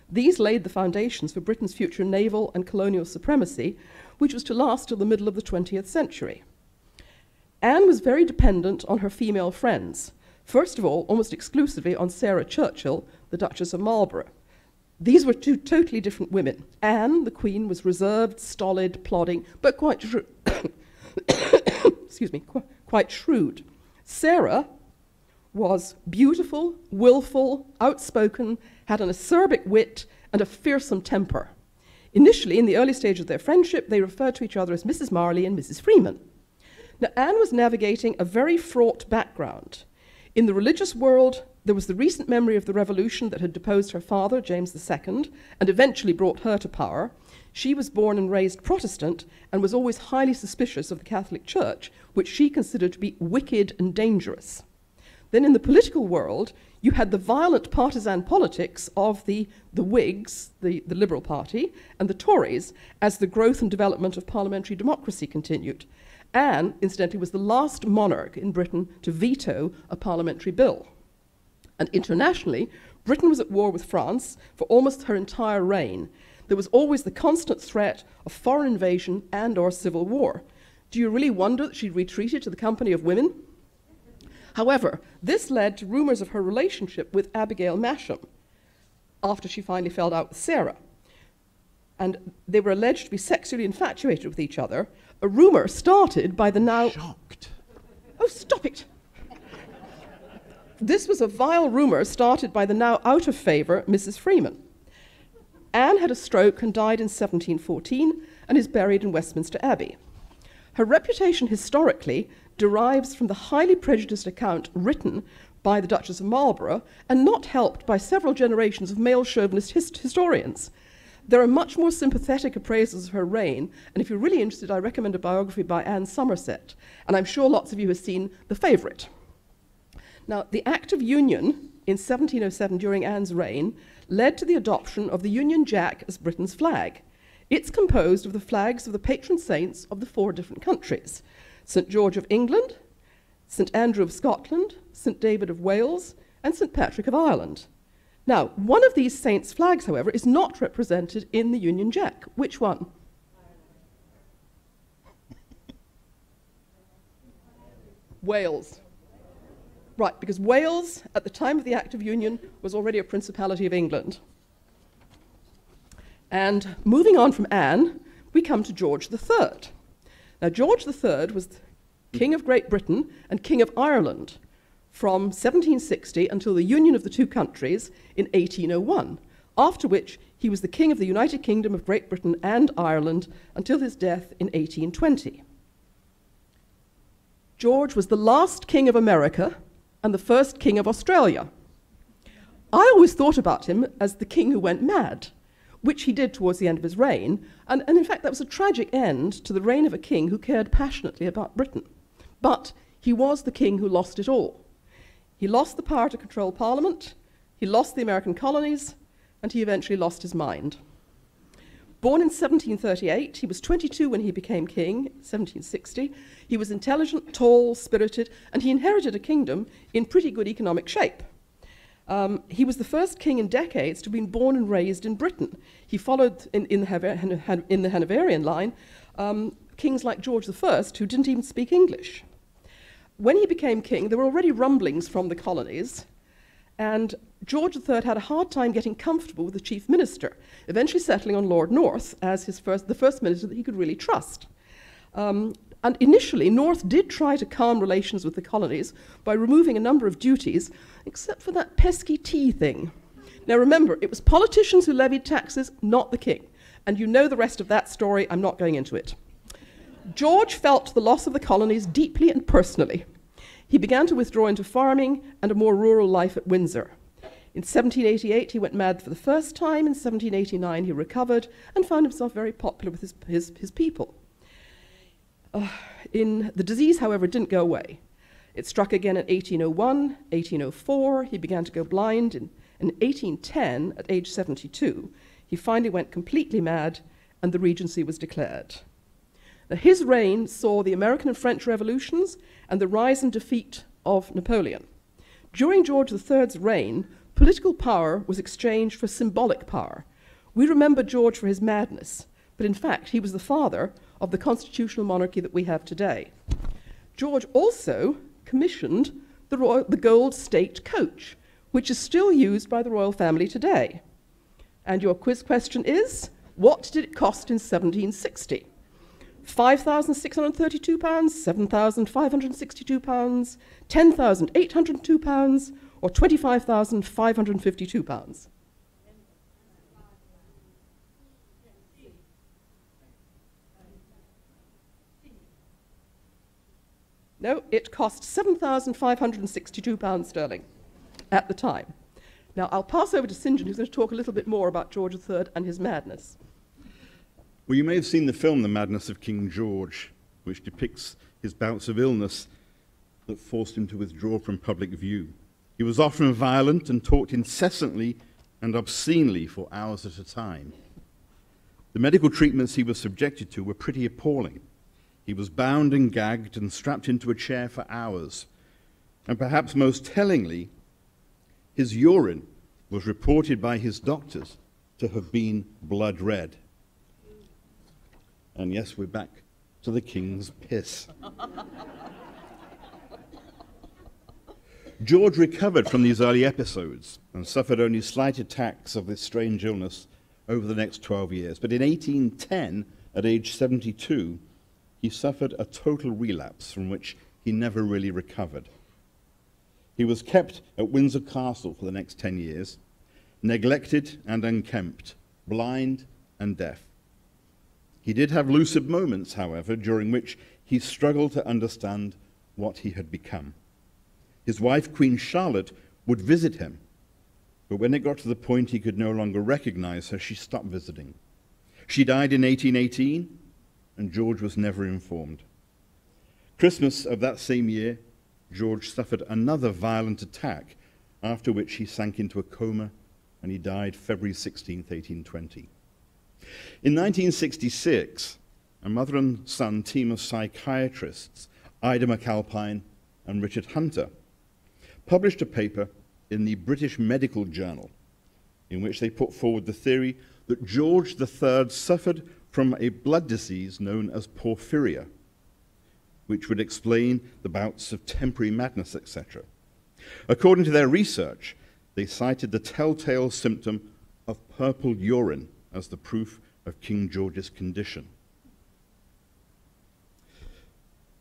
These laid the foundations for Britain's future naval and colonial supremacy, which was to last till the middle of the 20th century. Anne was very dependent on her female friends. First of all, almost exclusively on Sarah Churchill, the Duchess of Marlborough. These were two totally different women. Anne, the Queen, was reserved, stolid, plodding, but quite quite shrewd. Sarah was beautiful, willful, outspoken, had an acerbic wit, and a fearsome temper. Initially, in the early stage of their friendship, they referred to each other as Mrs. Marley and Mrs. Freeman. Now, Anne was navigating a very fraught background. In the religious world, there was the recent memory of the revolution that had deposed her father, James II, and eventually brought her to power. She was born and raised Protestant and was always highly suspicious of the Catholic Church, which she considered to be wicked and dangerous. Then in the political world, you had the violent partisan politics of the Whigs, the Liberal Party, and the Tories, as the growth and development of parliamentary democracy continued. Anne, incidentally, was the last monarch in Britain to veto a parliamentary bill. And internationally, Britain was at war with France for almost her entire reign. There was always the constant threat of foreign invasion and/or civil war. Do you really wonder that she retreated to the company of women? However, this led to rumours of her relationship with Abigail Masham after she finally fell out with Sarah. And they were alleged to be sexually infatuated with each other. A rumour started by the now... Shocked. Oh, stop it! This was a vile rumour started by the now out of favour Mrs. Freeman. Anne had a stroke and died in 1714 and is buried in Westminster Abbey. Her reputation historically derives from the highly prejudiced account written by the Duchess of Marlborough and not helped by several generations of male chauvinist historians. There are much more sympathetic appraisals of her reign, and if you're really interested, I recommend a biography by Anne Somerset, and I'm sure lots of you have seen The Favourite. Now, the Act of Union in 1707 during Anne's reign led to the adoption of the Union Jack as Britain's flag. It's composed of the flags of the patron saints of the 4 different countries: St. George of England, St. Andrew of Scotland, St. David of Wales, and St. Patrick of Ireland. Now, one of these saints' flags, however, is not represented in the Union Jack. Which one? Wales. Right, because Wales, at the time of the Act of Union, was already a Principality of England. And moving on from Anne, we come to George III. Now, George III was King of Great Britain and King of Ireland from 1760 until the union of the 2 countries in 1801, after which he was the King of the United Kingdom of Great Britain and Ireland until his death in 1820. George was the last King of America and the first King of Australia. I always thought about him as the king who went mad, which he did towards the end of his reign, and in fact that was a tragic end to the reign of a king who cared passionately about Britain. But he was the king who lost it all. He lost the power to control Parliament, he lost the American colonies, and he eventually lost his mind. Born in 1738, he was 22 when he became king, 1760. He was intelligent, tall, spirited, and he inherited a kingdom in pretty good economic shape. He was the first king in decades to have been born and raised in Britain. He followed in the Hanoverian line kings like George I, who didn't even speak English. When he became king, there were already rumblings from the colonies, and George III had a hard time getting comfortable with the chief minister, eventually settling on Lord North as the first minister that he could really trust. And initially, North did try to calm relations with the colonies by removing a number of duties, except for that pesky tea thing. Now remember, it was politicians who levied taxes, not the king. And you know the rest of that story, I'm not going into it. George felt the loss of the colonies deeply and personally. He began to withdraw into farming and a more rural life at Windsor. In 1788, he went mad for the first time. In 1789, he recovered and found himself very popular with his people. The disease, however, didn't go away. It struck again in 1801, 1804. He began to go blind. In 1810, at age 72, he finally went completely mad, and the regency was declared. Now, his reign saw the American and French revolutions and the rise and defeat of Napoleon. During George III's reign, political power was exchanged for symbolic power. We remember George for his madness, but in fact, he was the father of the constitutional monarchy that we have today. George also commissioned the gold state coach, which is still used by the royal family today. And your quiz question is, what did it cost in 1760? £5,632, £7,562, £10,802, or £25,552? No, it cost £7,562 sterling at the time. Now, I'll pass over to St. John, who's going to talk a little bit more about George III and his madness. Well, you may have seen the film The Madness of King George, which depicts his bouts of illness that forced him to withdraw from public view. He was often violent and talked incessantly and obscenely for hours at a time. The medical treatments he was subjected to were pretty appalling. He was bound and gagged and strapped into a chair for hours. And perhaps most tellingly, his urine was reported by his doctors to have been blood red. And yes, we're back to the king's piss. George recovered from these early episodes and suffered only slight attacks of this strange illness over the next 12 years. But in 1810, at age 72, he suffered a total relapse from which he never really recovered. He was kept at Windsor Castle for the next 10 years, neglected and unkempt, blind and deaf. He did have lucid moments, however, during which he struggled to understand what he had become. His wife, Queen Charlotte, would visit him, but when it got to the point he could no longer recognize her, she stopped visiting. She died in 1818, and George was never informed. Christmas of that same year, George suffered another violent attack, after which he sank into a coma, and he died February 16, 1820. In 1966, a mother and son team of psychiatrists, Ida McAlpine and Richard Hunter, published a paper in the British Medical Journal in which they put forward the theory that George III suffered from a blood disease known as porphyria, which would explain the bouts of temporary madness, etc. According to their research, they cited the telltale symptom of purple urine as the proof of King George's condition.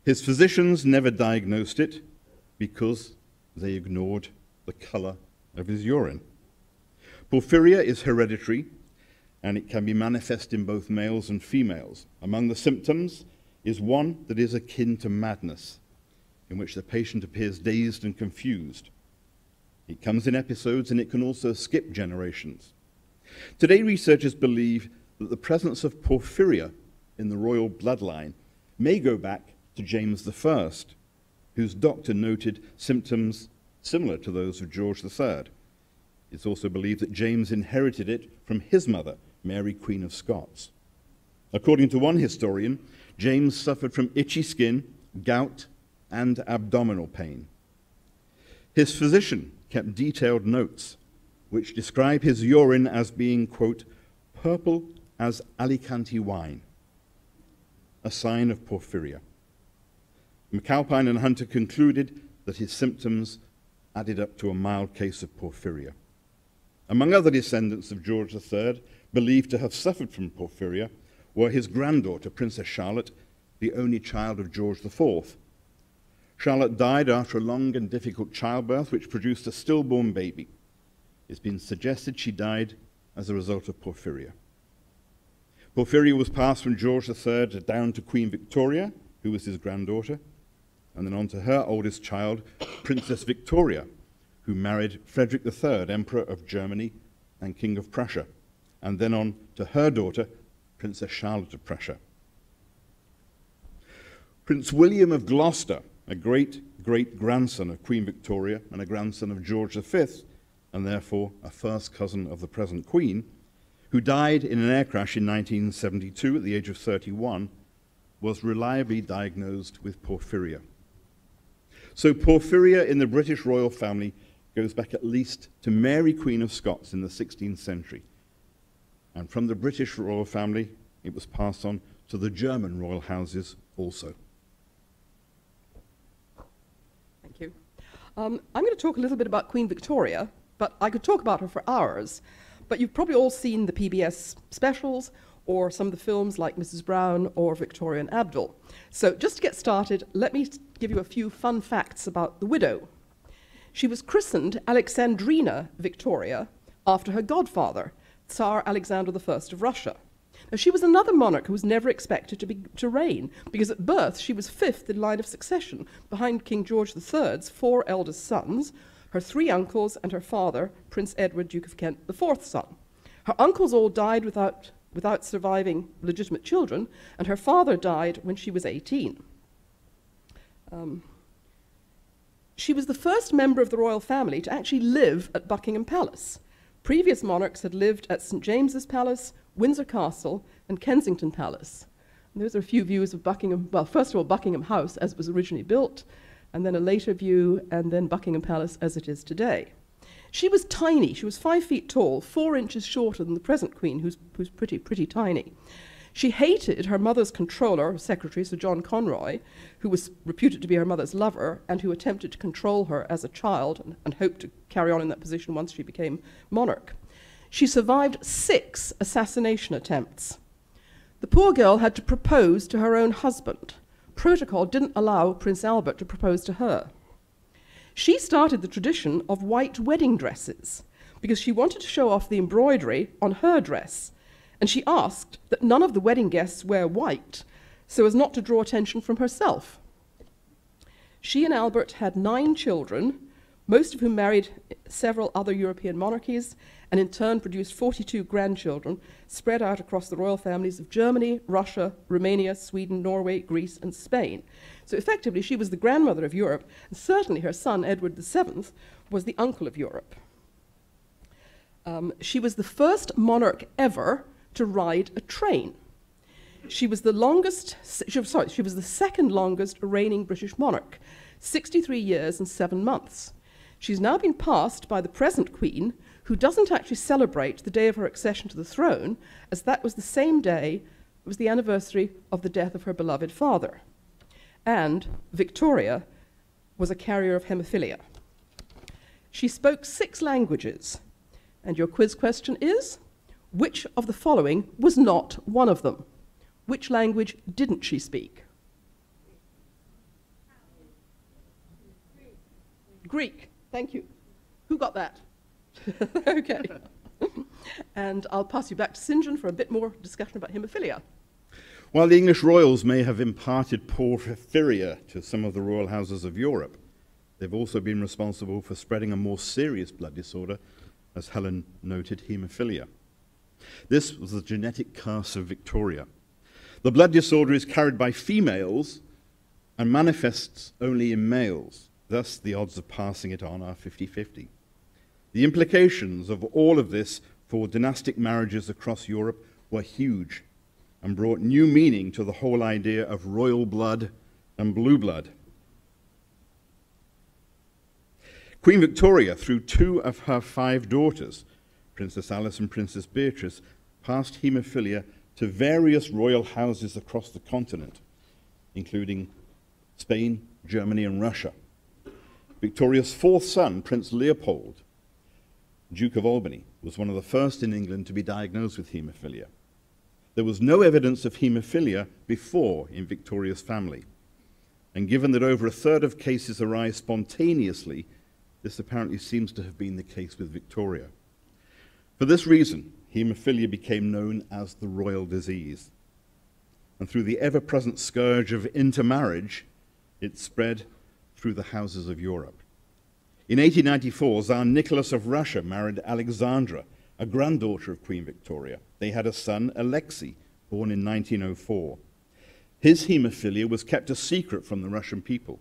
His physicians never diagnosed it because they ignored the color of his urine. Porphyria is hereditary, and it can be manifest in both males and females. Among the symptoms is one that is akin to madness, in which the patient appears dazed and confused. It comes in episodes, and it can also skip generations. Today, researchers believe that the presence of porphyria in the royal bloodline may go back to James I, whose doctor noted symptoms similar to those of George III. It's also believed that James inherited it from his mother, Mary, Queen of Scots. According to one historian, James suffered from itchy skin, gout, and abdominal pain. His physician kept detailed notes which describe his urine as being, quote, purple as Alicante wine, a sign of porphyria. McAlpine and Hunter concluded that his symptoms added up to a mild case of porphyria. Among other descendants of George III believed to have suffered from porphyria were his granddaughter, Princess Charlotte, the only child of George IV. Charlotte died after a long and difficult childbirth, which produced a stillborn baby. It's been suggested she died as a result of porphyria. Porphyria was passed from George III down to Queen Victoria, who was his granddaughter, and then on to her oldest child, Princess Victoria, who married Frederick III, Emperor of Germany and King of Prussia, and then on to her daughter, Princess Charlotte of Prussia. Prince William of Gloucester, a great-great-grandson of Queen Victoria and a grandson of George V, and therefore a first cousin of the present Queen, who died in an air crash in 1972 at the age of 31, was reliably diagnosed with porphyria. So porphyria in the British royal family goes back at least to Mary, Queen of Scots in the 16th century. And from the British royal family, it was passed on to the German royal houses also. Thank you. I'm going to talk a little bit about Queen Victoria, but I could talk about her for hours. But you've probably all seen the PBS specials or some of the films like Mrs. Brown or Victoria and Abdul. So just to get started, let me give you a few fun facts about the widow. She was christened Alexandrina Victoria after her godfather, Tsar Alexander I of Russia. Now, she was another monarch who was never expected to reign, because at birth she was fifth in line of succession behind King George III's four eldest sons, her three uncles, and her father, Prince Edward, Duke of Kent, the fourth son. Her uncles all died without surviving legitimate children, and her father died when she was 18. She was the first member of the royal family to actually live at Buckingham Palace. Previous monarchs had lived at St. James's Palace, Windsor Castle, and Kensington Palace. And those are a few views of Buckingham, well, first of all, Buckingham House as it was originally built, and then a later view, and then Buckingham Palace as it is today. She was tiny. She was 5 feet tall, 4 inches shorter than the present queen, who's pretty tiny. She hated her mother's controller, or secretary, Sir John Conroy, who was reputed to be her mother's lover and who attempted to control her as a child and hoped to carry on in that position once she became monarch. She survived 6 assassination attempts. The poor girl had to propose to her own husband. Protocol didn't allow Prince Albert to propose to her. She started the tradition of white wedding dresses because she wanted to show off the embroidery on her dress, and she asked that none of the wedding guests wear white so as not to draw attention from herself. She and Albert had 9 children, most of whom married several other European monarchies, and in turn produced 42 grandchildren spread out across the royal families of Germany, Russia, Romania, Sweden, Norway, Greece, and Spain. So effectively, she was the grandmother of Europe, and certainly her son, Edward VII, was the uncle of Europe. She was the first monarch ever to ride a train. She was the second longest reigning British monarch, 63 years and 7 months. She's now been passed by the present queen, who doesn't actually celebrate the day of her accession to the throne, as that was the same day, it was the anniversary of the death of her beloved father. And Victoria was a carrier of hemophilia. She spoke 6 languages, and your quiz question is, which of the following was not one of them? Which language didn't she speak? Greek. Thank you. Who got that? Okay. And I'll pass you back to St. John for a bit more discussion about hemophilia. While the English royals may have imparted porphyria to some of the royal houses of Europe, they've also been responsible for spreading a more serious blood disorder, as Helen noted, hemophilia. This was the genetic curse of Victoria. The blood disorder is carried by females and manifests only in males. Thus, the odds of passing it on are 50-50. The implications of all of this for dynastic marriages across Europe were huge and brought new meaning to the whole idea of royal blood and blue blood. Queen Victoria, through 2 of her 5 daughters, Princess Alice and Princess Beatrice, passed haemophilia to various royal houses across the continent, including Spain, Germany, and Russia. Victoria's 4th son, Prince Leopold, Duke of Albany, was one of the first in England to be diagnosed with haemophilia. There was no evidence of haemophilia before in Victoria's family, and given that over 1/3 of cases arise spontaneously, this apparently seems to have been the case with Victoria. For this reason, haemophilia became known as the royal disease, and through the ever-present scourge of intermarriage, it spread through the houses of Europe. In 1894, Tsar Nicholas of Russia married Alexandra, a granddaughter of Queen Victoria. They had a son, Alexei, born in 1904. His haemophilia was kept a secret from the Russian people.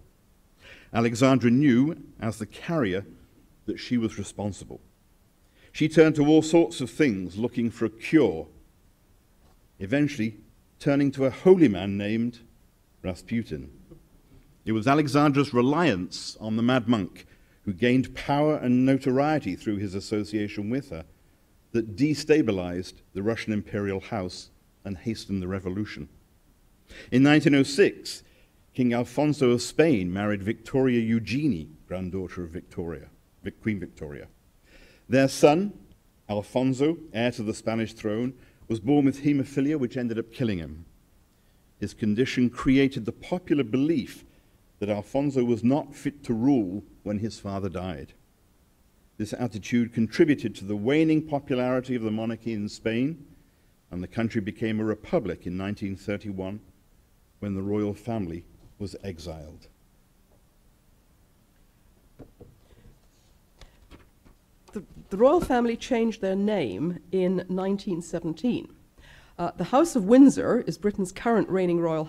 Alexandra knew, as the carrier, that she was responsible. She turned to all sorts of things looking for a cure, eventually turning to a holy man named Rasputin. It was Alexandra's reliance on the mad monk, who gained power and notoriety through his association with her, that destabilized the Russian imperial house and hastened the revolution. In 1906, King Alfonso of Spain married Victoria Eugenie, granddaughter of Queen Victoria. Their son, Alfonso, heir to the Spanish throne, was born with haemophilia, which ended up killing him. His condition created the popular belief that Alfonso was not fit to rule when his father died. This attitude contributed to the waning popularity of the monarchy in Spain, and the country became a republic in 1931 when the royal family was exiled. The royal family changed their name in 1917. The House of Windsor is Britain's current reigning royal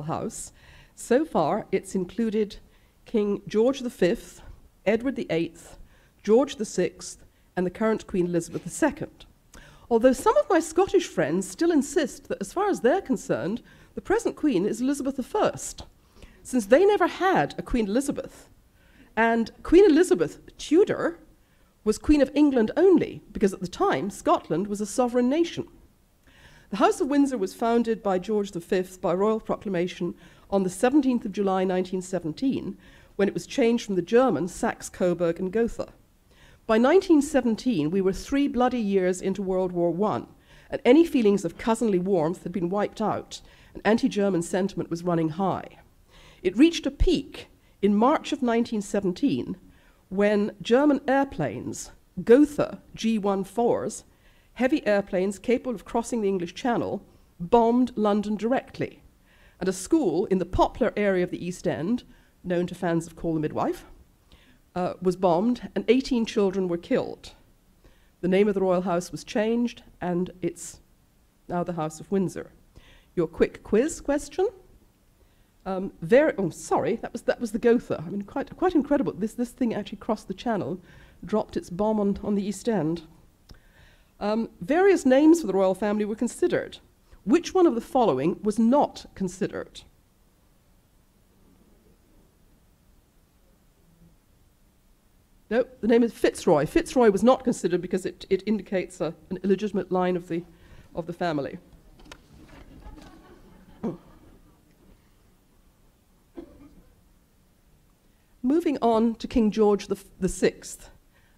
house. So far, it's included King George V, Edward VIII, George VI, and the current Queen Elizabeth II. Although some of my Scottish friends still insist that as far as they're concerned, the present Queen is Elizabeth I, since they never had a Queen Elizabeth. And Queen Elizabeth Tudor was Queen of England only, because at the time Scotland was a sovereign nation. The House of Windsor was founded by George V by royal proclamation on the 17th of July 1917, when it was changed from the German Saxe, Coburg and Gotha. By 1917, we were 3 bloody years into World War I, and any feelings of cousinly warmth had been wiped out, and anti-German sentiment was running high. It reached a peak in March of 1917, when German airplanes, Gotha G-14s, heavy airplanes capable of crossing the English Channel, bombed London directly. And a school in the Poplar area of the East End, known to fans of Call the Midwife, was bombed, and 18 children were killed. The name of the royal house was changed, and it's now the House of Windsor. Your quick quiz question. Sorry, that was the Gotha. I mean, quite incredible. This thing actually crossed the Channel, dropped its bomb on the East End. Various names for the royal family were considered. Which one of the following was not considered? No, the name is Fitzroy. Fitzroy was not considered because it indicates an illegitimate line of the family. Moving on to King George VI,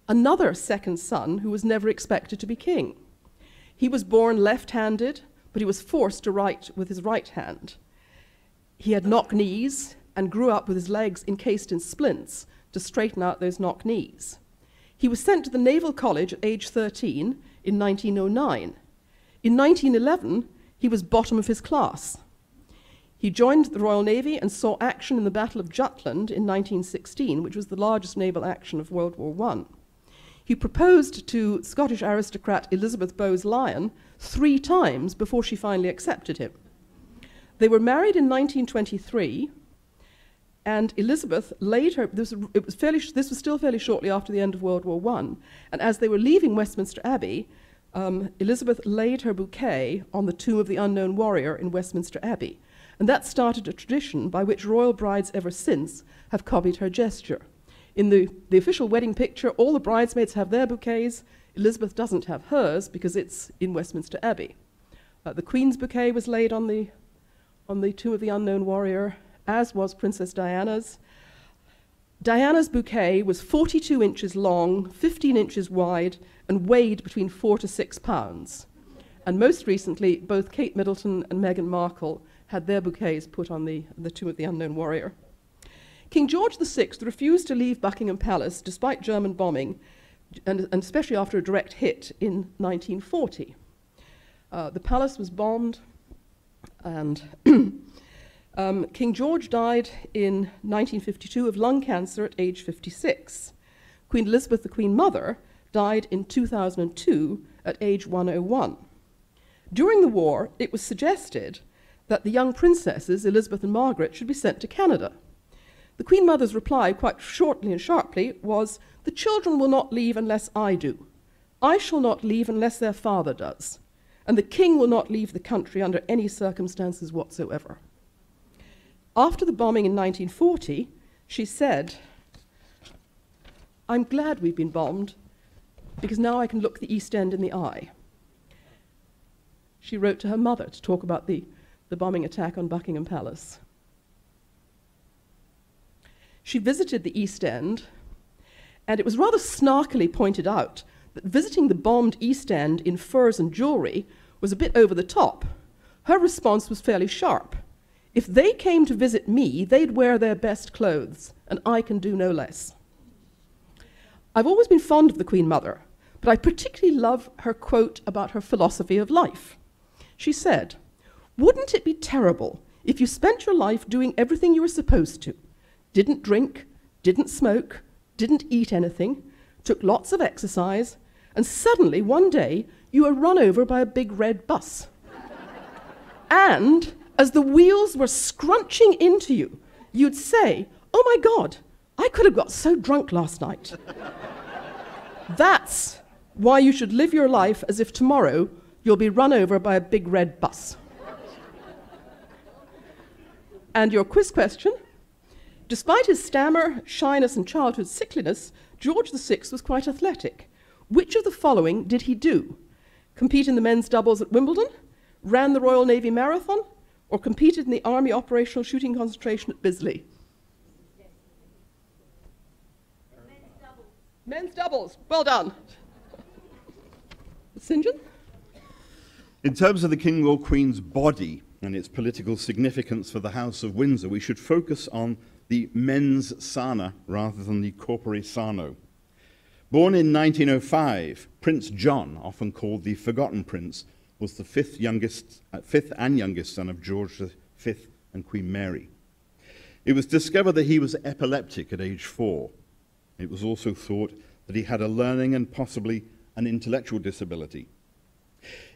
another second son who was never expected to be king. He was born left-handed, but he was forced to write with his right hand. He had knock knees and grew up with his legs encased in splints to straighten out those knock knees. He was sent to the Naval College at age 13 in 1909. In 1911, he was bottom of his class. He joined the Royal Navy and saw action in the Battle of Jutland in 1916, which was the largest naval action of World War I. He proposed to Scottish aristocrat Elizabeth Bowes-Lyon 3 times before she finally accepted him. They were married in 1923, and Elizabeth later, this was still fairly shortly after the end of World War I, and as they were leaving Westminster Abbey, Elizabeth laid her bouquet on the tomb of the unknown warrior in Westminster Abbey, and that started a tradition by which royal brides ever since have copied her gesture. In the official wedding picture, all the bridesmaids have their bouquets. Elizabeth doesn't have hers because it's in Westminster Abbey. The Queen's bouquet was laid on the tomb of the unknown warrior, as was Princess Diana's. Diana's bouquet was 42 inches long, 15 inches wide, and weighed between 4 to 6 pounds. And most recently, both Kate Middleton and Meghan Markle had their bouquets put on the tomb of the unknown warrior. King George VI refused to leave Buckingham Palace despite German bombing, and especially after a direct hit in 1940. The palace was bombed, and King George died in 1952 of lung cancer at age 56. Queen Elizabeth, the Queen Mother, died in 2002 at age 101. During the war, it was suggested that the young princesses, Elizabeth and Margaret, should be sent to Canada. The Queen Mother's reply, quite shortly and sharply, was, "The children will not leave unless I do. I shall not leave unless their father does. And the king will not leave the country under any circumstances whatsoever." After the bombing in 1940, she said, "I'm glad we've been bombed, because now I can look the East End in the eye." She wrote to her mother to talk about the bombing attack on Buckingham Palace. She visited the East End, and it was rather snarkily pointed out that visiting the bombed East End in furs and jewelry was a bit over the top. Her response was fairly sharp. "If they came to visit me, they'd wear their best clothes, and I can do no less." I've always been fond of the Queen Mother, but I particularly love her quote about her philosophy of life. She said, "Wouldn't it be terrible if you spent your life doing everything you were supposed to? Didn't drink, didn't smoke, didn't eat anything, took lots of exercise, and suddenly one day you were run over by a big red bus. And as the wheels were scrunching into you, you'd say, 'Oh my God, I could have got so drunk last night.' That's why you should live your life as if tomorrow you'll be run over by a big red bus." And your quiz question, Despite his stammer, shyness, and childhood sickliness, George VI was quite athletic. Which of the following did he do? Compete in the men's doubles at Wimbledon, ran the Royal Navy Marathon, or competed in the Army Operational Shooting Concentration at Bisley? Men's doubles. Men's doubles. Well done. St. John? In terms of the King or Queen's body and its political significance for the House of Windsor, we should focus on the mens sana rather than the corpore sano. Born in 1905, Prince John, often called the Forgotten Prince, was the fifth and youngest son of George V and Queen Mary. It was discovered that he was epileptic at age 4. It was also thought that he had a learning and possibly an intellectual disability.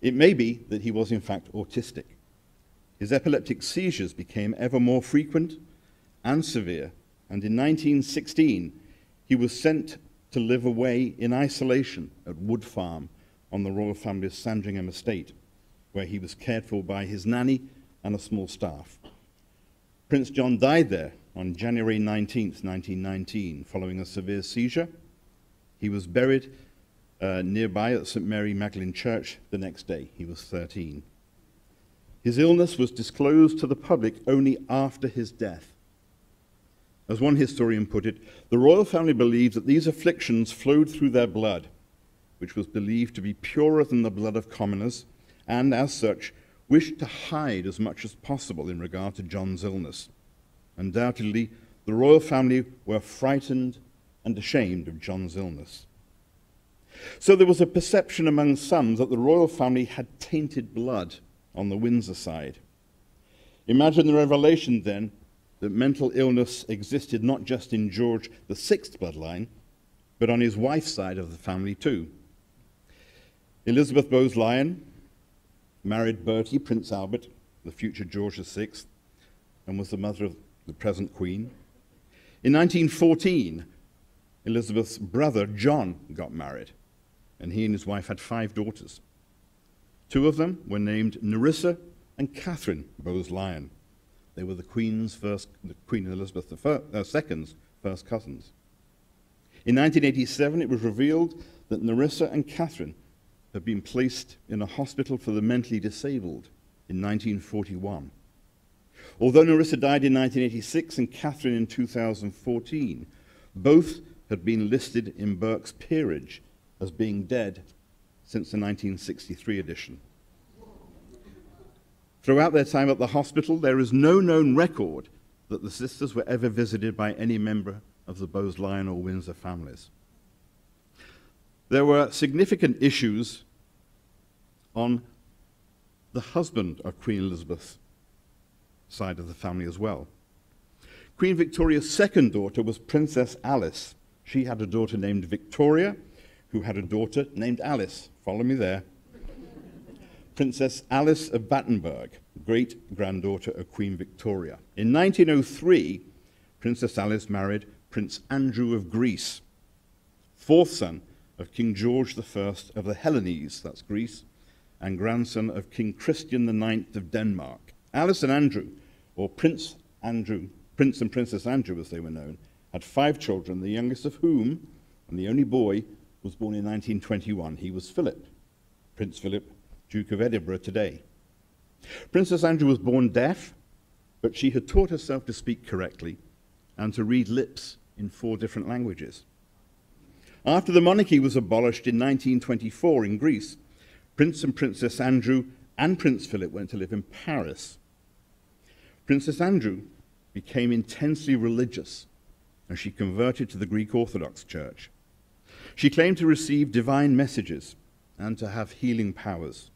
It may be that he was in fact autistic. His epileptic seizures became ever more frequent and severe, and in 1916 he was sent to live away in isolation at Wood Farm on the royal family's Sandringham estate, where he was cared for by his nanny and a small staff. Prince John died there on January 19th, 1919, following a severe seizure. He was buried nearby at St. Mary Magdalene Church the next day. He was 13. His illness was disclosed to the public only after his death. As one historian put it, the royal family believed that these afflictions flowed through their blood, which was believed to be purer than the blood of commoners, and as such, wished to hide as much as possible in regard to John's illness. Undoubtedly, the royal family were frightened and ashamed of John's illness. So there was a perception among some that the royal family had tainted blood on the Windsor side. Imagine the revelation then that mental illness existed not just in George VI's bloodline, but on his wife's side of the family too. Elizabeth Bowes-Lyon married Bertie, Prince Albert, the future George VI, and was the mother of the present Queen. In 1914, Elizabeth's brother John got married, and he and his wife had 5 daughters. 2 of them were named Nerissa and Catherine Bowes-Lyon. They were the Queen Elizabeth II's first cousins. In 1987, it was revealed that Nerissa and Catherine had been placed in a hospital for the mentally disabled in 1941. Although Nerissa died in 1986 and Catherine in 2014, both had been listed in Burke's peerage as being dead since the 1963 edition. Throughout their time at the hospital, there is no known record that the sisters were ever visited by any member of the Bowes-Lyon or Windsor families. There were significant issues on the husband of Queen Elizabeth's side of the family as well. Queen Victoria's second daughter was Princess Alice. She had a daughter named Victoria, who had a daughter named Alice. Follow me there. Princess Alice of Battenberg, great-granddaughter of Queen Victoria. In 1903, Princess Alice married Prince Andrew of Greece, 4th son of King George I of the Hellenes, that's Greece, and grandson of King Christian IX of Denmark. Alice and Andrew, or Prince and Princess Andrew as they were known, had 5 children, the youngest of whom, and the only boy, was born in 1921. He was Philip, Prince Philip, Duke of Edinburgh today. Princess Andrew was born deaf, but she had taught herself to speak correctly and to read lips in 4 different languages. After the monarchy was abolished in 1924 in Greece, Prince and Princess Andrew and Prince Philip went to live in Paris. Princess Andrew became intensely religious, and she converted to the Greek Orthodox Church. She claimed to receive divine messages and to have healing powers.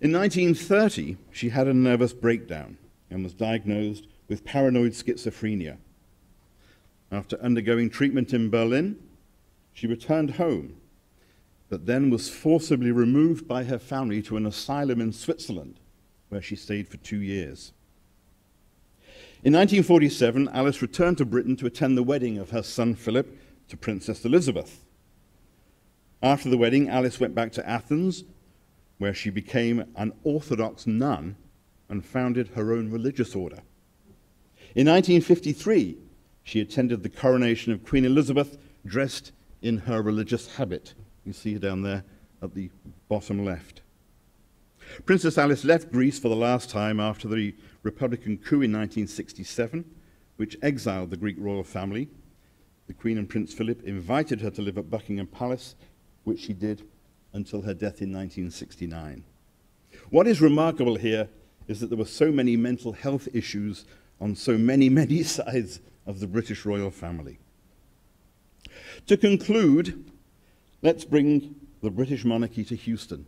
In 1930, she had a nervous breakdown and was diagnosed with paranoid schizophrenia. After undergoing treatment in Berlin, she returned home, but then was forcibly removed by her family to an asylum in Switzerland, where she stayed for 2 years. In 1947, Alice returned to Britain to attend the wedding of her son Philip to Princess Elizabeth. After the wedding, Alice went back to Athens, where she became an Orthodox nun and founded her own religious order. In 1953, she attended the coronation of Queen Elizabeth dressed in her religious habit. You see her down there at the bottom left. Princess Alice left Greece for the last time after the Republican coup in 1967, which exiled the Greek royal family. The Queen and Prince Philip invited her to live at Buckingham Palace, which she did until her death in 1969. What is remarkable here is that there were so many mental health issues on so many, many sides of the British royal family. To conclude, let's bring the British monarchy to Houston.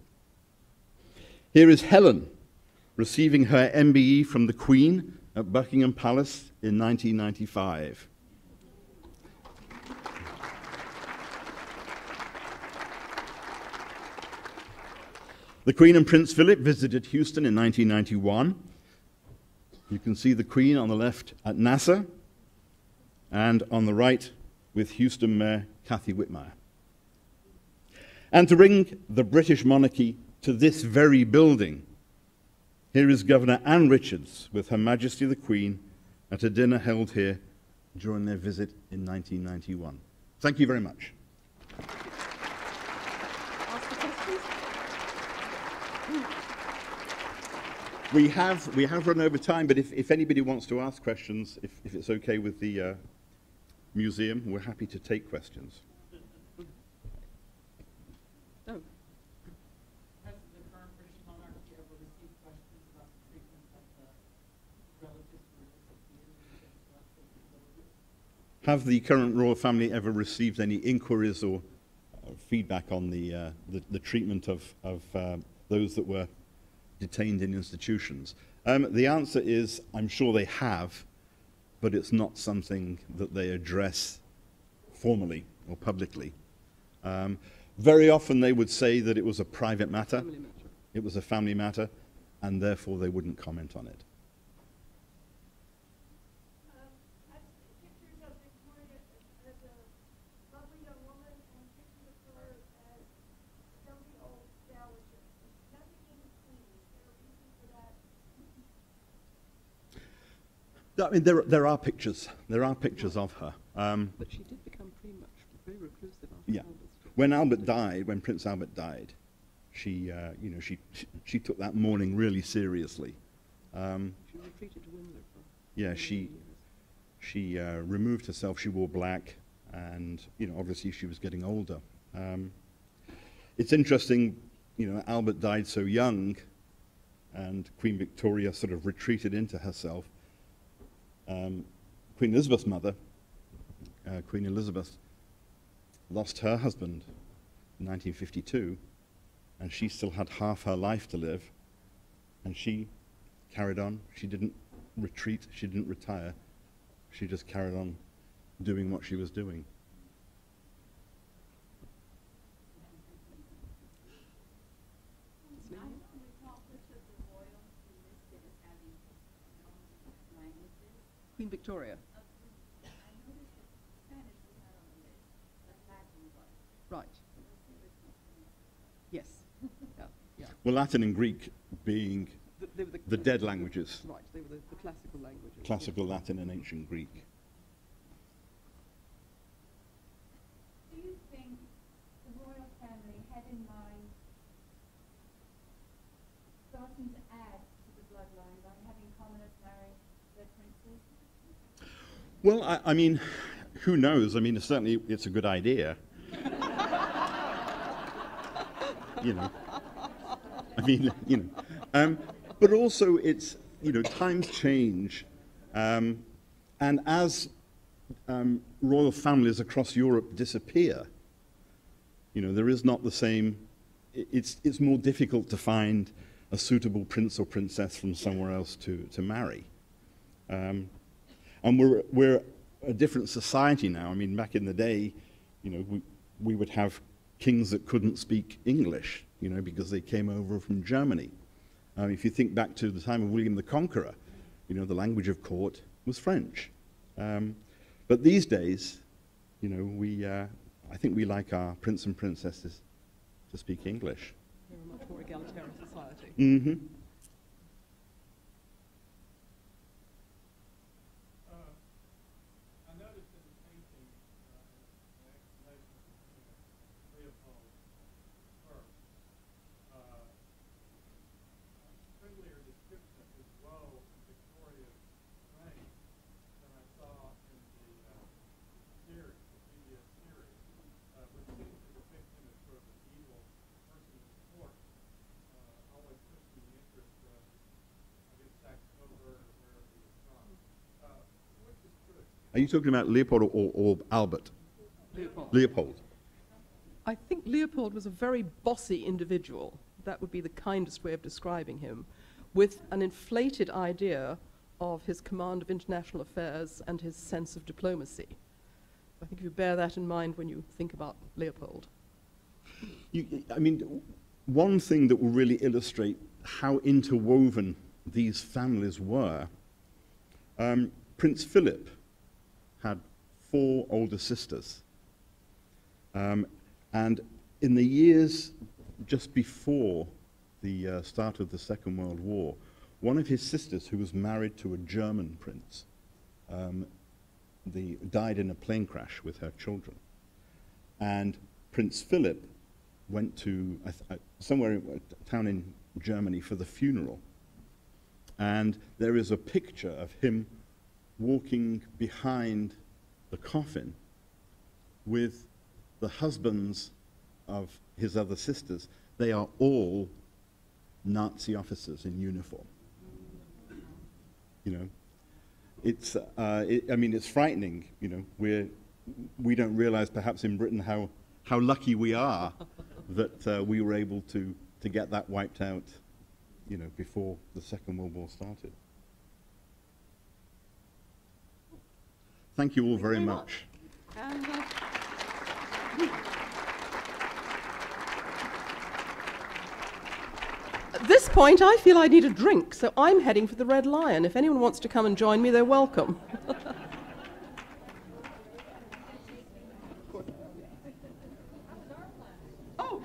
Here is Helen receiving her MBE from the Queen at Buckingham Palace in 1995. The Queen and Prince Philip visited Houston in 1991. You can see the Queen on the left at NASA, and on the right with Houston Mayor Kathy Whitmire. And to bring the British monarchy to this very building, here is Governor Anne Richards with Her Majesty the Queen at a dinner held here during their visit in 1991. Thank you very much. We have run over time, but if anybody wants to ask questions, if it's okay with the museum, we're happy to take questions. Oh. Has the current British monarchy ever received questions about the treatment of the relatives who were disappeared? Have the current royal family ever received any inquiries or feedback on the treatment of those that were detained in institutions? The answer is, I'm sure they have, but it's not something that they address formally or publicly. Very often they would say that it was a private matter, it was a family matter, and therefore they wouldn't comment on it. I've seen pictures of Victoria as a lovely young woman and pictures of her as a dumpy old dowager. Nothing in between. Is there a reason for that? I mean, there are pictures. There are pictures of her. But she did become pretty much very reclusive after Yeah. Albert's death. When Albert died, when Prince Albert died, she took that mourning really seriously. She retreated to Windsor for Yeah, many she removed herself. She wore black, and obviously she was getting older. It's interesting, Albert died so young, and Queen Victoria sort of retreated into herself. Queen Elizabeth's mother, Queen Elizabeth, lost her husband in 1952, and she still had half her life to live, and she carried on. She didn't retreat, she didn't retire, she just carried on doing what she was doing. I don't recall which of the royals you listed as having languages. Queen Victoria. I noticed that Spanish was not on the list, but Latin was. Right. Yes. Yeah. Well, Latin and Greek being They were the dead languages, Right. They were the classical languages. classical Latin and ancient Greek. Do you think the royal family had in mind starting to add to the bloodline by having commoners marry their princes? Well, I mean, who knows? I mean, certainly it's a good idea. I mean, but also it's, times change. And as royal families across Europe disappear, there is not the same, it's more difficult to find a suitable prince or princess from somewhere else to marry. And we're a different society now. I mean, back in the day, we would have kings that couldn't speak English, because they came over from Germany. If you think back to the time of William the Conqueror, the language of court was French. But these days, I think we like our prince and princesses to speak English. They're a much more egalitarian society. Mm-hmm. Leopold first. Friendlier description of his woe in Victoria's reign than I saw in the series, the previous series, which seems to depict him as sort of an evil person in court, always pushing the interest of, I guess, Saxe-Coburg or wherever he was from. Which is true? Are you talking about Leopold or Albert? Leopold. Leopold. I think Leopold was a very bossy individual. That would be the kindest way of describing him, with an inflated idea of his command of international affairs and his sense of diplomacy. I think if you bear that in mind when you think about Leopold. I mean, one thing that will really illustrate how interwoven these families were, Prince Philip had 4 older sisters. And in the years just before the start of the Second World War, one of his sisters, who was married to a German prince, died in a plane crash with her children. And Prince Philip went to somewhere in a town in Germany for the funeral. And there is a picture of him walking behind the coffin with the husbands of his other sisters. They are all Nazi officers in uniform. You know, it's, I mean, it's frightening. You know, we don't realize perhaps in Britain how lucky we are that we were able to get that wiped out, you know, before the Second World War started. Thank you all very much. And, at this point, I feel I need a drink, so I'm heading for the Red Lion. If anyone wants to come and join me, they're welcome. Oh.